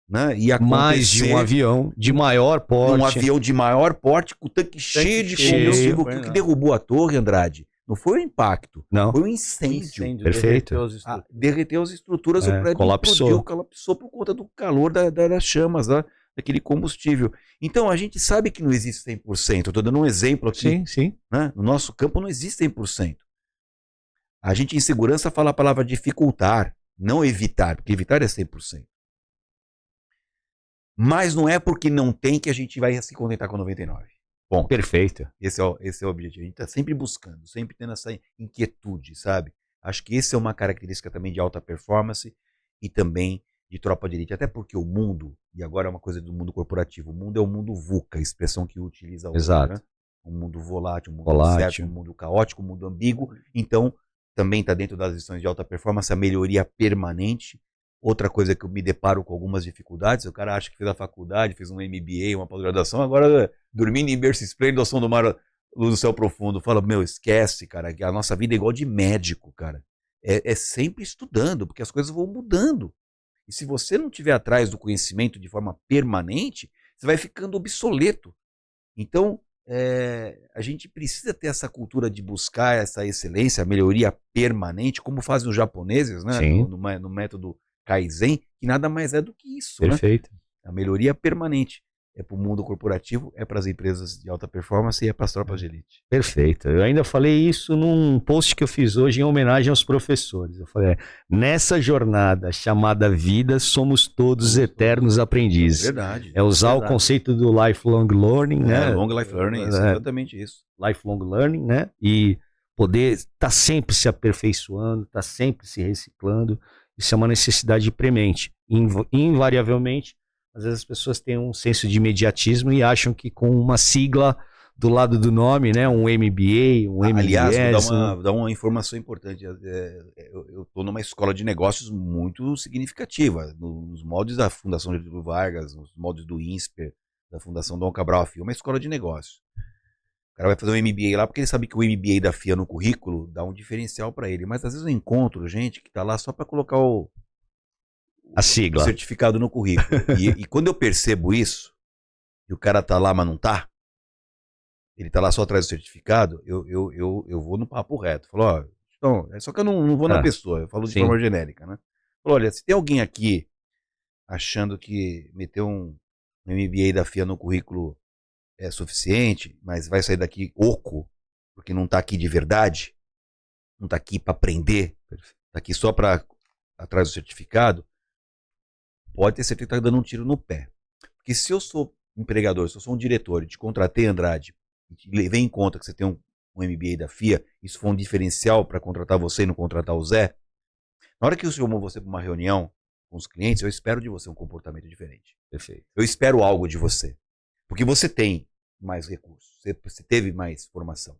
né, ia acontecer mais de um avião de maior porte. Um avião de maior porte com tanque cheio de combustível. O que derrubou a torre, Andrade? Não foi o impacto, não. Foi um incêndio. Perfeito. Derreteu as estruturas, o prédio colapsou por conta do calor das chamas, daquele combustível. Então a gente sabe que não existe 100%. Estou dando um exemplo aqui. Sim, sim. Né? No nosso campo não existe 100%. A gente em segurança fala a palavra dificultar, não evitar, porque evitar é 100%. Mas não é porque não tem que a gente vai se contentar com 99%. Bom, perfeito. Esse é o objetivo. A gente está sempre buscando, sempre tendo essa inquietude, sabe? Acho que essa é uma característica também de alta performance e também de tropa de elite. Até porque o mundo, e agora é uma coisa do mundo corporativo, o mundo é o mundo VUCA, a expressão que utiliza hoje. Exato. Né? Um mundo volátil, um mundo incerto, um mundo caótico, um mundo ambíguo. Então, também está dentro das lições de alta performance a melhoria permanente. Outra coisa que eu me deparo com algumas dificuldades, o cara acha que fez a faculdade, fez um MBA, uma pós-graduação, agora dormindo em berço esplêndido ao som do mar, luz do céu profundo. Fala, meu, esquece, cara, que a nossa vida é igual de médico, cara. É sempre estudando, porque as coisas vão mudando. E se você não estiver atrás do conhecimento de forma permanente, você vai ficando obsoleto. Então, a gente precisa ter essa cultura de buscar essa excelência, a melhoria permanente, como fazem os japoneses, né? No método Kaizen, que nada mais é do que isso. Perfeito. Né? A melhoria permanente é para o mundo corporativo, é para as empresas de alta performance e é para as tropas de elite. Perfeito. Eu ainda falei isso num post que eu fiz hoje em homenagem aos professores. Eu falei, nessa jornada chamada vida, somos todos eternos aprendizes. Verdade. É usar o conceito do lifelong learning, né? Long life learning, exatamente isso. Lifelong learning, né? E poder estar sempre se aperfeiçoando, estar sempre se reciclando. Isso é uma necessidade premente. Invariavelmente, às vezes as pessoas têm um senso de imediatismo e acham que com uma sigla do lado do nome, né, um MBA, um MBS... Aliás, vou dar uma informação importante. Eu estou numa escola de negócios muito significativa, nos moldes da Fundação Getúlio Vargas, nos moldes do INSPER, da Fundação Dom Cabral Filho, uma escola de negócios. O cara vai fazer um MBA lá porque ele sabe que o MBA da FIA no currículo dá um diferencial para ele. Mas às vezes eu encontro gente que está lá só para colocar a sigla, o certificado no currículo. e quando eu percebo isso, e o cara tá lá, mas não tá, ele tá lá só atrás do certificado, eu vou no papo reto. Falo, ó, então, só que eu não vou na pessoa, eu falo de forma genérica, né? Falo, olha, se tem alguém aqui achando que meteu um MBA da FIA no currículo é suficiente, mas vai sair daqui oco, porque não tá aqui de verdade, não tá aqui para aprender, tá aqui só para atrás do certificado, pode ter certeza que tá dando um tiro no pé. Porque se eu sou empregador, se eu sou um diretor e te contratei, Andrade, e te levei em conta que você tem um MBA da FIA, isso foi um diferencial para contratar você e não contratar o Zé, na hora que eu chamo você para uma reunião com os clientes, eu espero de você um comportamento diferente. Perfeito. Eu espero algo de você. Porque você tem mais recursos, você teve mais formação.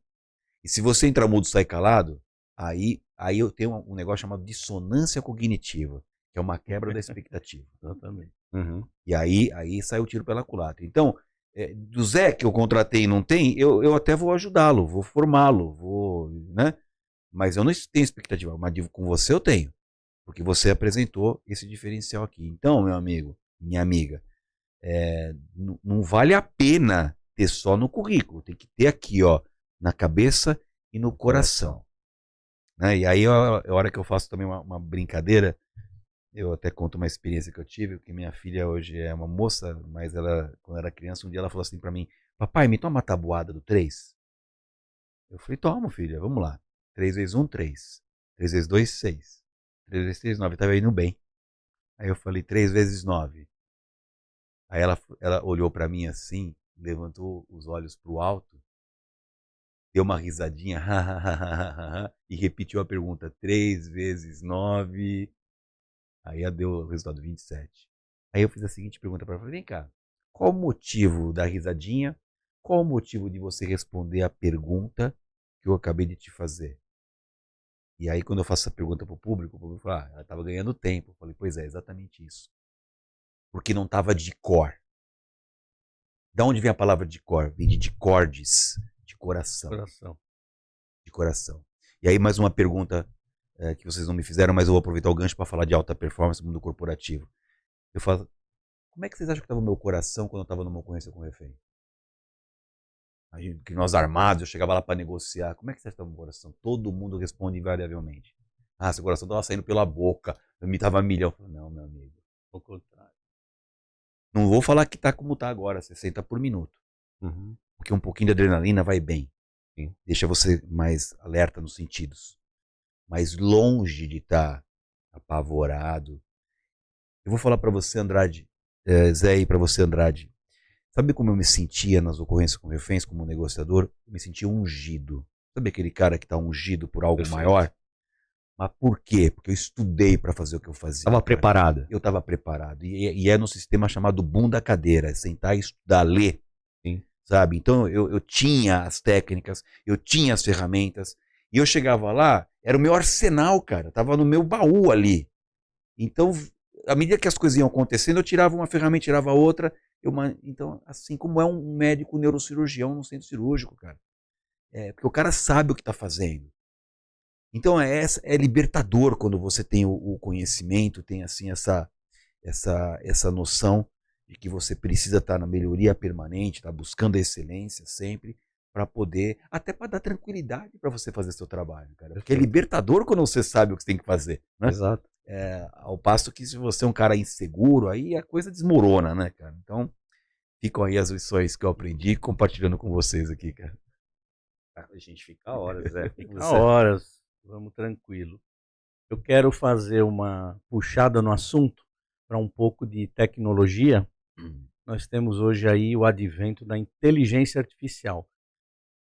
E se você entrar mudo e sair calado, aí eu tenho um negócio chamado dissonância cognitiva, que é uma quebra da expectativa. Exatamente. Uhum. E aí sai o tiro pela culatra. Então, do Zé que eu contratei e não tem, eu até vou ajudá-lo, vou formá-lo, né? Mas eu não tenho expectativa, mas com você eu tenho. Porque você apresentou esse diferencial aqui. Então, meu amigo, minha amiga, não vale a pena ter só no currículo. Tem que ter aqui, ó, na cabeça e no coração. Né? E aí, a hora que eu faço também uma brincadeira, eu até conto uma experiência que eu tive, porque minha filha hoje é uma moça, mas ela, quando era criança, um dia ela falou assim pra mim, papai, me toma uma tabuada do 3. Eu falei, toma, filha, vamos lá. 3 vezes 1, 3. 3 vezes 2, 6. 3 vezes 3, 9. Tava indo bem. Aí eu falei, 3 vezes 9. Aí ela olhou pra mim assim, levantou os olhos pro alto, deu uma risadinha, e repetiu a pergunta, 3 vezes 9. Aí ela deu o resultado 27. Aí eu fiz a seguinte pergunta pra ela, vem cá, qual o motivo da risadinha? Qual o motivo de você responder a pergunta que eu acabei de te fazer? E aí quando eu faço essa pergunta pro público, o público fala, ela estava ganhando tempo. Eu falei, pois é, exatamente isso. Porque não estava de cor. Da onde vem a palavra de cor? Vem de cordes, de coração. De coração. E aí mais uma pergunta que vocês não me fizeram, mas eu vou aproveitar o gancho para falar de alta performance no mundo corporativo. Eu falo, como é que vocês acham que estava o meu coração quando eu estava numa ocorrência com o refém? Que nós armados, eu chegava lá para negociar. Como é que você estava no coração? Todo mundo responde invariavelmente. Ah, seu coração estava saindo pela boca, eu me estava milhão. Eu falei, não, meu amigo, ao contrário. Não vou falar que tá como tá agora, 60 por minuto. Uhum. Porque um pouquinho de adrenalina vai bem. Sim. Deixa você mais alerta nos sentidos. Mas longe de estar apavorado. Eu vou falar para você, Andrade, Zé, e para você, Andrade. Sabe como eu me sentia nas ocorrências com reféns como negociador? Eu me sentia ungido. Sabe aquele cara que está ungido por algo Perfeito. maior? Mas por quê? Porque eu estudei para fazer o que eu fazia. Estava preparado. Eu estava preparado. E é no sistema chamado bunda cadeira. É sentar, estudar, ler. Sim. Sabe? Então eu tinha as técnicas, eu tinha as ferramentas. E eu chegava lá, era o meu arsenal, cara. Tava no meu baú ali. Então, à medida que as coisas iam acontecendo, eu tirava uma ferramenta, tirava outra. Então, assim como é um médico neurocirurgião no centro cirúrgico, cara. Porque o cara sabe o que está fazendo. Então é libertador quando você tem o conhecimento, tem assim essa noção de que você precisa estar na melhoria permanente, estar buscando a excelência sempre, para poder, até para dar tranquilidade para você fazer seu trabalho, cara. Porque é libertador quando você sabe o que você tem que fazer, né? Exato. Ao passo que se você é um cara inseguro, aí a coisa desmorona, né, cara? Então, ficam aí as lições que eu aprendi compartilhando com vocês aqui, cara. A gente fica horas, Zé. Fica horas, vamos tranquilo. Eu quero fazer uma puxada no assunto para um pouco de tecnologia. Nós temos hoje aí o advento da inteligência artificial.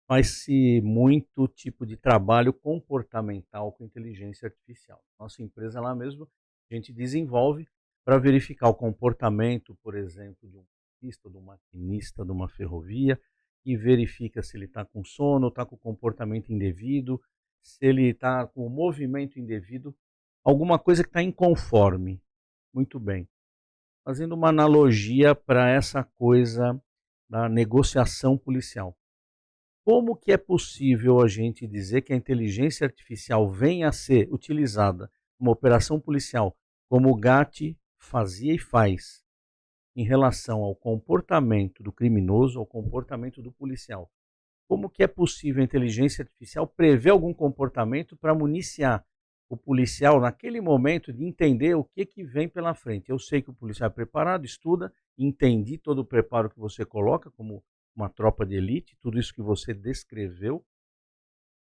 Faz-se muito tipo de trabalho comportamental com inteligência artificial. Nossa empresa lá mesmo, a gente desenvolve para verificar o comportamento, por exemplo, de um taxista, de um maquinista de uma ferrovia, e verifica se ele está com sono, está com comportamento indevido, se ele está com movimento indevido, alguma coisa que está inconforme. Muito bem. Fazendo uma analogia para essa coisa da negociação policial. Como que é possível a gente dizer que a inteligência artificial venha a ser utilizada numa operação policial, como o GAT fazia e faz, em relação ao comportamento do criminoso, ao comportamento do policial? Como que é possível a inteligência artificial prever algum comportamento para municiar o policial naquele momento de entender o que vem pela frente? Eu sei que o policial é preparado, estuda, entendi todo o preparo que você coloca como uma tropa de elite, tudo isso que você descreveu,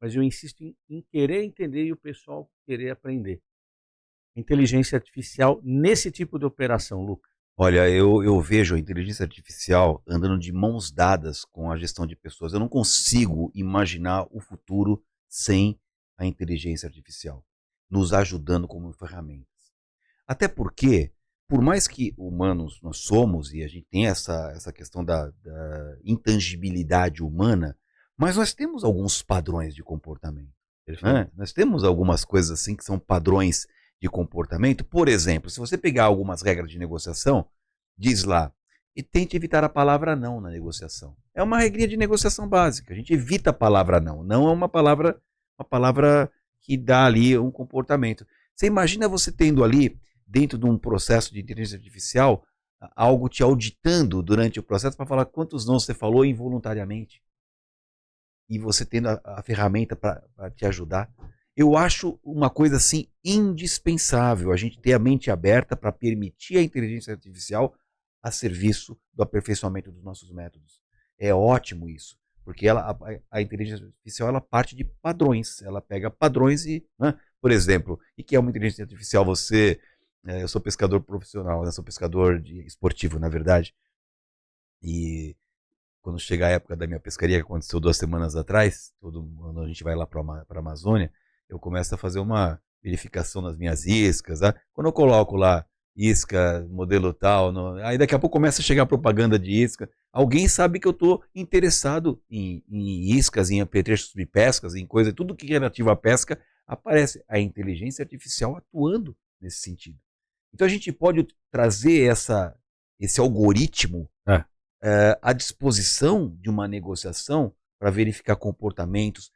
mas eu insisto em querer entender e o pessoal querer aprender. Inteligência artificial nesse tipo de operação, Lucas. Olha, eu vejo a inteligência artificial andando de mãos dadas com a gestão de pessoas. Eu não consigo imaginar o futuro sem a inteligência artificial nos ajudando como ferramentas. Até porque, por mais que humanos nós somos, e a gente tem essa questão da intangibilidade humana, mas nós temos alguns padrões de comportamento. Né? Nós temos algumas coisas assim que são padrões de comportamento. Por exemplo, se você pegar algumas regras de negociação, diz lá, e tente evitar a palavra não na negociação. É uma regrinha de negociação básica. A gente evita a palavra não. Não é uma palavra que dá ali um comportamento. Você imagina você tendo ali, dentro de um processo de inteligência artificial, algo te auditando durante o processo para falar quantos não você falou involuntariamente. E você tendo a ferramenta para te ajudar. Eu acho uma coisa assim indispensável a gente ter a mente aberta para permitir a inteligência artificial a serviço do aperfeiçoamento dos nossos métodos. É ótimo isso, porque a inteligência artificial ela parte de padrões, ela pega padrões e, né, por exemplo, o que é uma inteligência artificial? Eu sou pescador profissional, eu sou pescador esportivo, na verdade, e quando chega a época da minha pescaria, que aconteceu 2 semanas atrás, quando a gente vai lá para a Amazônia, eu começo a fazer uma verificação nas minhas iscas. Tá? Quando eu coloco lá isca, modelo tal, aí daqui a pouco começa a chegar propaganda de isca. Alguém sabe que eu estou interessado em iscas, em apetrechos de pescas, em coisa, tudo que é relativo à pesca, aparece a inteligência artificial atuando nesse sentido. Então a gente pode trazer esse algoritmo à disposição de uma negociação para verificar comportamentos,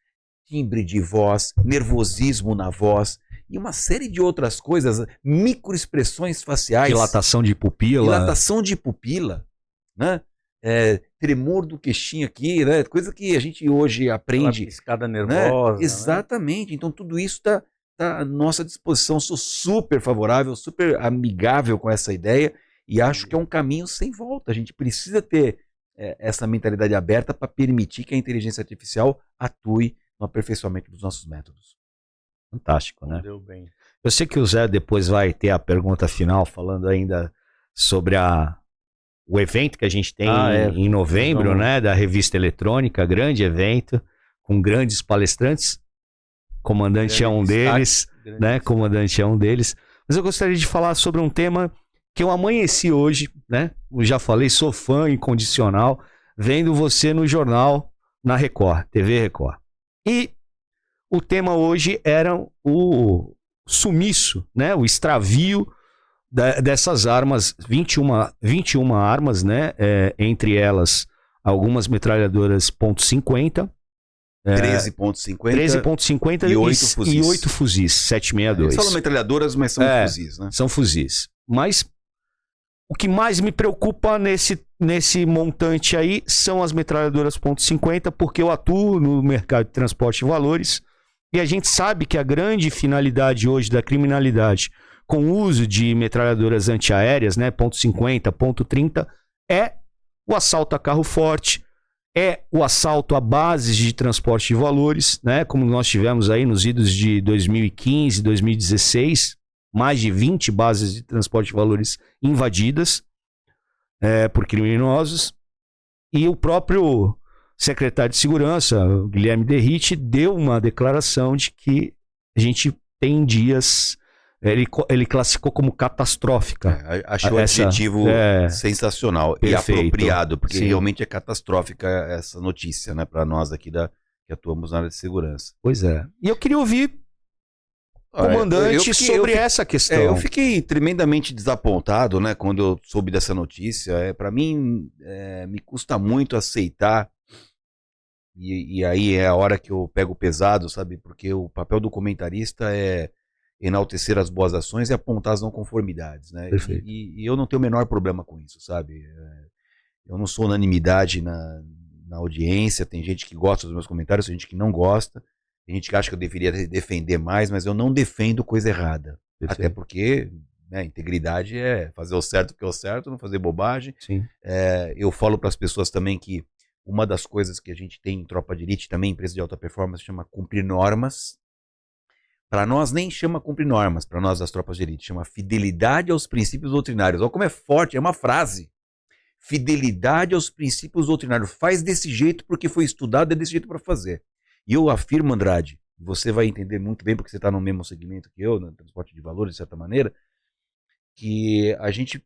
timbre de voz, nervosismo na voz e uma série de outras coisas, microexpressões faciais. Dilatação de pupila. Né? Tremor do queixinho aqui, né? Coisa que a gente hoje aprende. Piscada nervosa. Né? Exatamente. Né? Então tudo isso está à nossa disposição. Sou super favorável, super amigável com essa ideia e acho que é um caminho sem volta. A gente precisa ter essa mentalidade aberta para permitir que a inteligência artificial atue no aperfeiçoamento dos nossos métodos. Fantástico, né? Deu bem. Eu sei que o Zé depois vai ter a pergunta final, falando ainda sobre o evento que a gente tem em novembro, né? Da revista eletrônica, grande evento, com grandes palestrantes. Comandante é um deles, né? Comandante é um deles. Mas eu gostaria de falar sobre um tema que eu amanheci hoje, né? Eu já falei, sou fã incondicional, vendo você no jornal, na Record, TV Record. E o tema hoje era o sumiço, né? O extravio dessas armas, 21 armas, né? Entre elas, algumas metralhadoras .50, 13.50 e 8 fuzis 762. Eles falam metralhadoras, mas são fuzis, né? São fuzis. Mas o que mais me preocupa nesse montante aí são as metralhadoras .50, porque eu atuo no mercado de transporte de valores e a gente sabe que a grande finalidade hoje da criminalidade com o uso de metralhadoras antiaéreas, né, .50, .30, é o assalto a carro forte, é o assalto a bases de transporte de valores, né, como nós tivemos aí nos idos de 2015, 2016, mais de 20 bases de transporte de valores invadidas por criminosos. E o próprio secretário de Segurança, o Guilherme Derrite, deu uma declaração de que a gente tem dias... Ele classificou como catastrófica. Achou o adjetivo sensacional perfeito, e apropriado, porque sim, realmente é catastrófica essa notícia, né, para nós aqui que atuamos na área de segurança. Pois é. E eu queria ouvir comandante sobre essa questão. Eu fiquei tremendamente desapontado, né, quando eu soube dessa notícia. Para mim, me custa muito aceitar, e aí é a hora que eu pego pesado, sabe, porque o papel do comentarista é enaltecer as boas ações e apontar as não conformidades, né? E eu não tenho o menor problema com isso, sabe? Eu não sou unanimidade na audiência, tem gente que gosta dos meus comentários, tem gente que não gosta, tem gente que acha que eu deveria defender mais, mas eu não defendo coisa errada. Perfeito. Até porque, né, integridade é fazer o certo porque é o certo, não fazer bobagem. Sim. Eu falo para as pessoas também que uma das coisas que a gente tem em Tropa de Elite, também empresa de alta performance, chama cumprir normas. Para nós nem chama cumprir normas, para nós das tropas de elite, chama fidelidade aos princípios doutrinários. Olha como é forte, é uma frase. Fidelidade aos princípios doutrinários. Faz desse jeito porque foi estudado, é desse jeito para fazer. E eu afirmo, Andrade, você vai entender muito bem porque você está no mesmo segmento que eu, no transporte de valores, de certa maneira, que a gente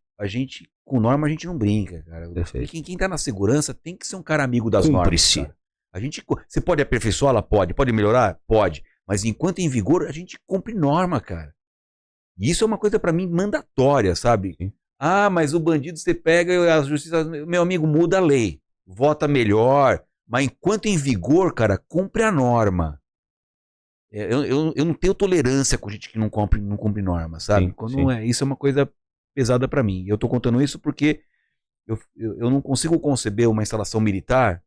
com norma a gente não brinca, cara. Quem tá na segurança tem que ser um cara amigo das normas, cara. Você pode aperfeiçoá-la? Pode melhorar? Pode. Mas enquanto em vigor, a gente cumpre norma, cara. E isso é uma coisa pra mim mandatória, sabe? Sim. Ah, mas o bandido você pega e a justiça, meu amigo, muda a lei. Vota melhor. Mas enquanto em vigor, cara, cumpre a norma. Eu não tenho tolerância com gente que não cumpre norma, sabe? Sim, Quando isso é uma coisa pesada pra mim. Eu tô contando isso porque eu não consigo conceber uma instalação militar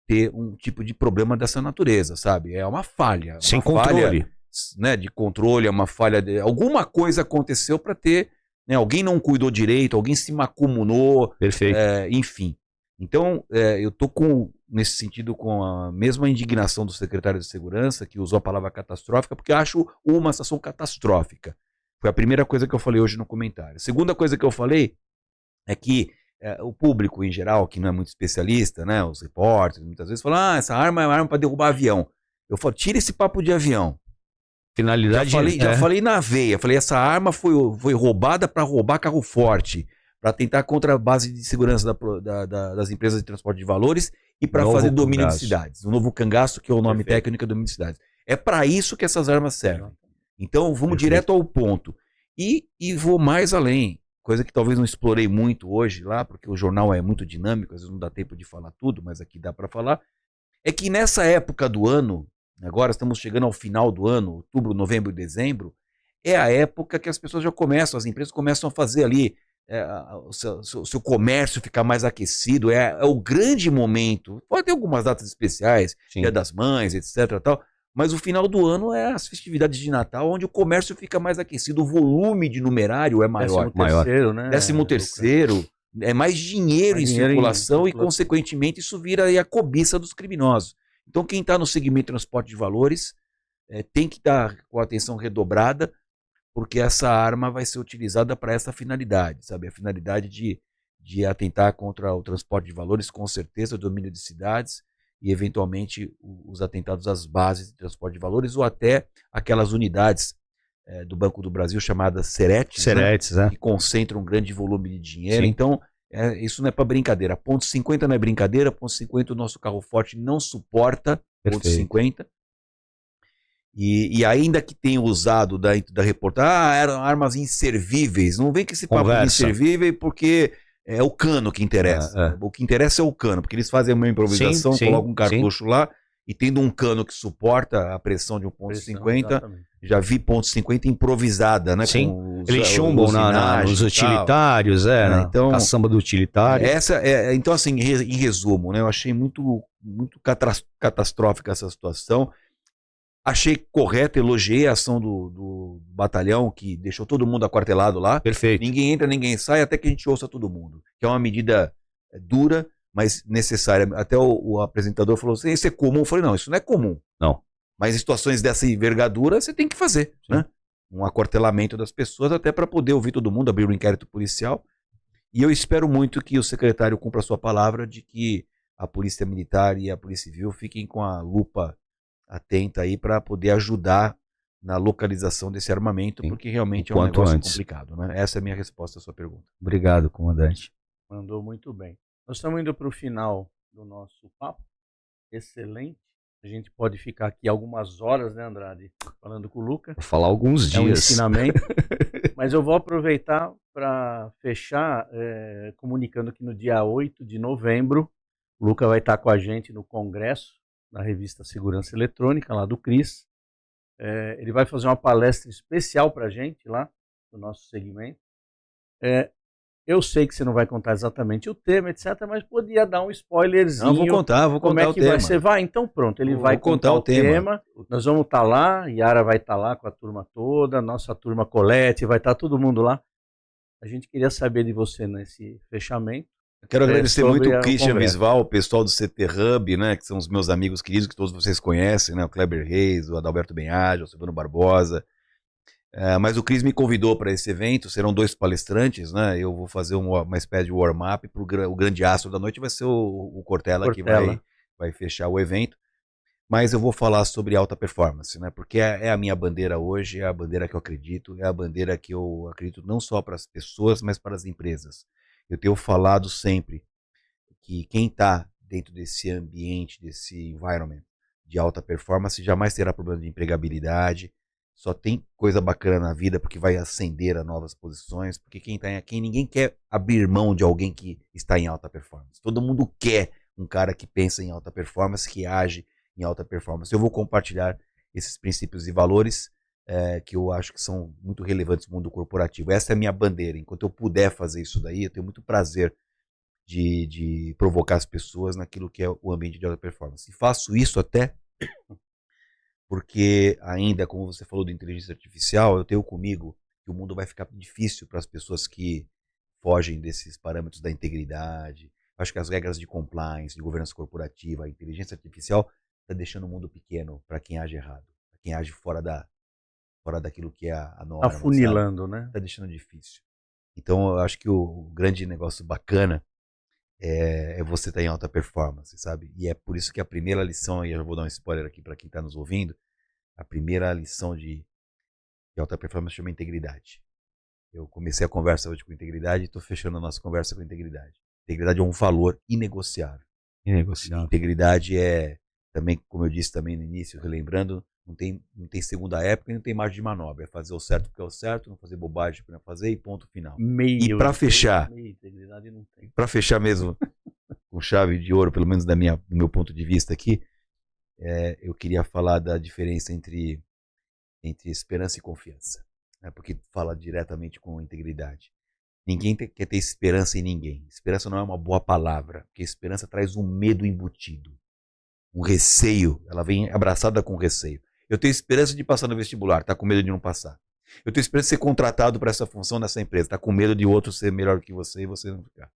ter um tipo de problema dessa natureza, sabe? É uma falha. Sem controle. Né, de controle, é uma falha. Alguma coisa aconteceu para ter. Né, alguém não cuidou direito, alguém se macumunou. Perfeito. Enfim. Então, eu tô nesse sentido com a mesma indignação do secretário de Segurança, que usou a palavra catastrófica, porque eu acho uma situação catastrófica. Foi a primeira coisa que eu falei hoje no comentário. A segunda coisa que eu falei é que o público em geral, que não é muito especialista, né, os repórteres, muitas vezes falam, essa arma é uma arma para derrubar avião. Eu falo, tira esse papo de avião. Finalidade. Já falei na veia, falei, essa arma foi roubada para roubar carro forte, para tentar contra a base de segurança das empresas de transporte de valores e para fazer domínio de cidades. O novo cangaço, que é o nome técnico, é domínio de cidades. É para isso que essas armas servem. Então, vamos direto ao ponto. E vou mais além. Coisa que talvez não explorei muito hoje lá, porque o jornal é muito dinâmico, às vezes não dá tempo de falar tudo, mas aqui dá para falar, é que nessa época do ano, agora estamos chegando ao final do ano, outubro, novembro e dezembro, é a época que as pessoas já começam, as empresas começam a fazer ali o seu comércio ficar mais aquecido, é o grande momento. Pode ter algumas datas especiais, Sim. Dia das Mães, etc. Tal, mas o final do ano é as festividades de Natal, onde o comércio fica mais aquecido, o volume de numerário é maior. 13º, né? 13º, é mais dinheiro em circulação e, consequentemente, isso vira aí a cobiça dos criminosos. Então, quem está no segmento de transporte de valores tem que estar com a atenção redobrada, porque essa arma vai ser utilizada para essa finalidade, sabe? A finalidade de atentar contra o transporte de valores, com certeza, o domínio de cidades, e eventualmente os atentados às bases de transporte de valores ou até aquelas unidades do Banco do Brasil chamadas Seretes, né? Que concentram um grande volume de dinheiro. Sim. Então, isso não é para brincadeira. Ponto 50 não é brincadeira, ponto 50 o nosso carro forte não suporta, ponto 50. E ainda que tenha usado da reportagem, eram armas inservíveis. Não vem com esse papo de inservível porque é o cano que interessa. O que interessa é o cano, porque eles fazem uma improvisação, colocam um cartucho lá, e tendo um cano que suporta a pressão de um ponto 50, já vi ponto 50 improvisada, né? Sim, eles chumbam nos utilitários, né? Então, a samba do utilitário. Então, assim, em resumo, né? Eu achei muito catastrófica essa situação. Achei correto, elogiei a ação do batalhão, que deixou todo mundo aquartelado lá. Perfeito. Ninguém entra, ninguém sai, até que a gente ouça todo mundo. Que é uma medida dura, mas necessária. Até o apresentador falou assim, isso é comum? Eu falei, não, isso não é comum. Não. Mas em situações dessa envergadura, você tem que fazer, né? Um aquartelamento das pessoas, até para poder ouvir todo mundo, abrir um inquérito policial. E eu espero muito que o secretário cumpra a sua palavra de que a Polícia Militar e a Polícia Civil fiquem com a lupa atenta aí para poder ajudar na localização desse armamento, porque realmente é um negócio complicado, né? Essa é a minha resposta à sua pergunta. Obrigado, comandante. Mandou muito bem. Nós estamos indo para o final do nosso papo. Excelente. A gente pode ficar aqui algumas horas, né, Andrade? Falando com o Luca. Vou falar alguns dias. É um ensinamento. Mas eu vou aproveitar para fechar comunicando que no dia 8 de novembro, o Luca vai estar com a gente no congresso na revista Segurança Eletrônica, lá do CRIS. Ele vai fazer uma palestra especial para a gente lá, no nosso segmento. Eu sei que você não vai contar exatamente o tema, etc., mas podia dar um spoilerzinho. Não, vou contar como é que o tema. Vai ser? Vai, então pronto, ele vai contar o tema. Nós vamos estar lá, Yara vai estar lá com a turma toda, nossa turma Colete, vai estar todo mundo lá. A gente queria saber de você nesse fechamento, Quero agradecer muito sobre o a Christian conversa. Visval, o pessoal do CT Hub, né, que são os meus amigos queridos, que todos vocês conhecem, né, o Kleber Reis, o Adalberto Benhaja, o Silvano Barbosa. Mas o Cris me convidou para esse evento, serão 2 palestrantes, né, eu vou fazer uma espécie de warm-up, o grande astro da noite vai ser o Cortella, que vai fechar o evento. Mas eu vou falar sobre alta performance, né? Porque é a minha bandeira hoje, é a bandeira que eu acredito, é a bandeira que eu acredito não só para as pessoas, mas para as empresas. Eu tenho falado sempre que quem está dentro desse ambiente, desse environment de alta performance, jamais terá problema de empregabilidade, só tem coisa bacana na vida porque vai ascender a novas posições, porque quem ninguém quer abrir mão de alguém que está em alta performance. Todo mundo quer um cara que pensa em alta performance, que age em alta performance. Eu vou compartilhar esses princípios e valores que eu acho que são muito relevantes no mundo corporativo. Essa é a minha bandeira. Enquanto eu puder fazer isso daí, eu tenho muito prazer de provocar as pessoas naquilo que é o ambiente de alta performance. E faço isso até porque ainda, como você falou de inteligência artificial, eu tenho comigo que o mundo vai ficar difícil para as pessoas que fogem desses parâmetros da integridade. Acho que as regras de compliance, de governança corporativa, a inteligência artificial está deixando o mundo pequeno para quem age errado, para quem age fora daquilo que é a norma. Afunilando, né? Está deixando difícil. Então, eu acho que o grande negócio bacana é você estar em alta performance, sabe? E é por isso que a primeira lição, e eu vou dar um spoiler aqui para quem está nos ouvindo, a primeira lição de alta performance chama integridade. Eu comecei a conversa hoje com integridade e estou fechando a nossa conversa com integridade. Integridade é um valor inegociável. Inegociável. Integridade é, também, como eu disse também no início, relembrando, não tem segunda época e não tem margem de manobra. É fazer o certo porque é o certo, não fazer bobagem porque não fazer e ponto final. E para fechar, mesmo, com chave de ouro, pelo menos do meu ponto de vista aqui, eu queria falar da diferença entre esperança e confiança, né? Porque fala diretamente com integridade. Ninguém quer ter esperança em ninguém. Esperança não é uma boa palavra, porque esperança traz um medo embutido, um receio. Ela vem abraçada com receio. Eu tenho esperança de passar no vestibular, está com medo de não passar. Eu tenho esperança de ser contratado para essa função nessa empresa, está com medo de outro ser melhor que você e você não ficar.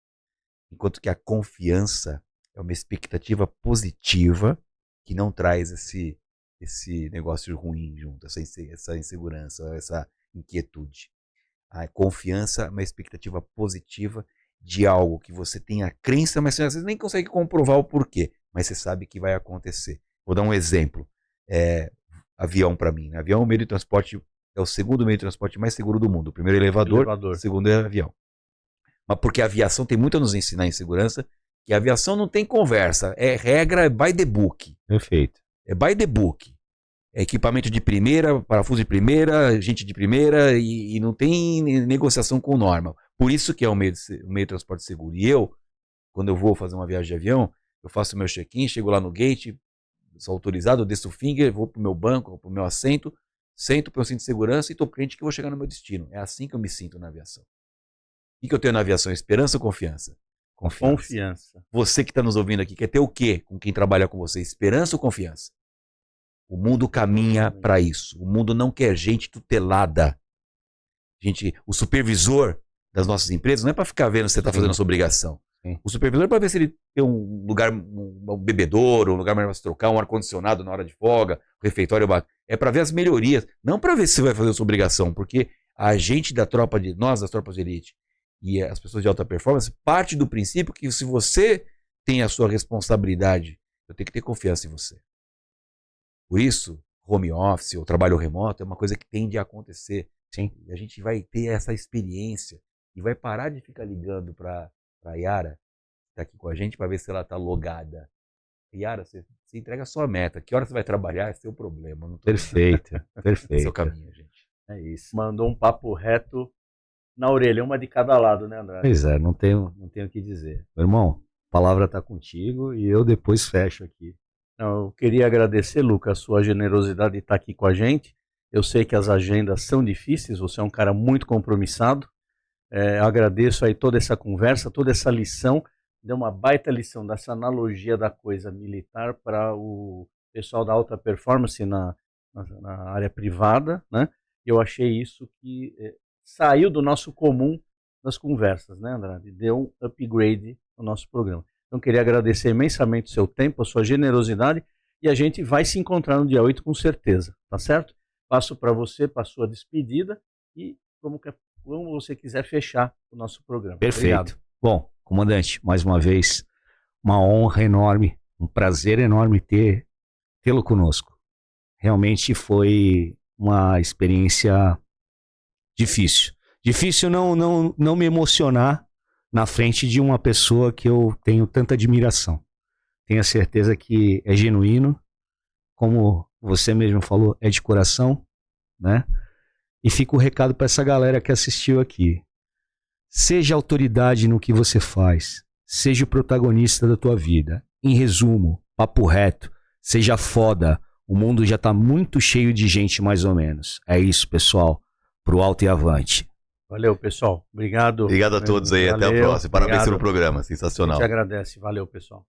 Enquanto que a confiança é uma expectativa positiva que não traz esse negócio ruim junto, essa insegurança, essa inquietude. A confiança é uma expectativa positiva de algo que você tem a crença, mas você às vezes nem consegue comprovar o porquê, mas você sabe que vai acontecer. Vou dar um exemplo. Avião para mim. Avião é o meio de transporte, é o segundo meio de transporte mais seguro do mundo. O primeiro é elevador, o segundo é avião. Mas porque a aviação tem muito a nos ensinar em segurança, que a aviação não tem conversa, é regra, é by the book. Perfeito. É by the book. É equipamento de primeira, parafuso de primeira, gente de primeira e não tem negociação com norma. Por isso que é um meio de transporte seguro. E eu, quando eu vou fazer uma viagem de avião, eu faço o meu check-in, chego lá no gate, sou autorizado, eu desço o finger, vou pro meu banco, pro meu assento, sento pelo cinto de segurança e estou crente que vou chegar no meu destino. É assim que eu me sinto na aviação. O que eu tenho na aviação? Esperança ou confiança? Confiança. Você que está nos ouvindo aqui, quer ter o quê com quem trabalha com você? Esperança ou confiança? O mundo caminha para isso. O mundo não quer gente tutelada. O supervisor das nossas empresas não é para ficar vendo se você está fazendo a sua obrigação. Sim. O supervisor é para ver se ele tem um lugar, um bebedouro, um lugar para se trocar, um ar-condicionado na hora de folga, um refeitório. É para ver as melhorias, não para ver se você vai fazer a sua obrigação, porque a gente nós das tropas de elite e as pessoas de alta performance, parte do princípio que se você tem a sua responsabilidade, eu tenho que ter confiança em você. Por isso, home office ou trabalho remoto é uma coisa que tende a acontecer. Sim. A gente vai ter essa experiência e vai parar de ficar ligando para a Yara, que está aqui com a gente, para ver se ela está logada. Yara, você entrega a sua meta. Que hora você vai trabalhar é seu problema. Não Perfeito, perfeito. Esse é o caminho, gente. É isso. Mandou um papo reto na orelha, uma de cada lado, né, André? Pois é, não tenho o que dizer. Meu irmão, a palavra está contigo e eu depois fecho aqui. Eu queria agradecer, Lucas, a sua generosidade de estar aqui com a gente. Eu sei que as agendas são difíceis, você é um cara muito compromissado. Agradeço aí toda essa conversa, toda essa lição. Deu uma baita lição dessa analogia da coisa militar para o pessoal da alta performance na área privada, né? Eu achei isso que saiu do nosso comum das conversas, né, Andrade? Deu um upgrade no nosso programa. Então, queria agradecer imensamente o seu tempo, a sua generosidade, e a gente vai se encontrar no dia 8 com certeza, tá certo? Passo para você, para a sua despedida e como você quiser fechar o nosso programa. Perfeito. Obrigado. Bom, comandante, mais uma vez, uma honra enorme, um prazer enorme tê-lo conosco. Realmente foi uma experiência difícil. Difícil não me emocionar na frente de uma pessoa que eu tenho tanta admiração. Tenho a certeza que é genuíno, como você mesmo falou, é de coração, né? E fica o recado para essa galera que assistiu aqui. Seja autoridade no que você faz, seja o protagonista da tua vida. Em resumo, papo reto, seja foda. O mundo já tá muito cheio de gente mais ou menos. É isso, pessoal. Pro alto e avante. Valeu, pessoal. Obrigado. Obrigado a todos aí. Valeu, até a próxima. Parabéns obrigado. pelo programa. A Sensacional. gente agradece. Valeu, pessoal.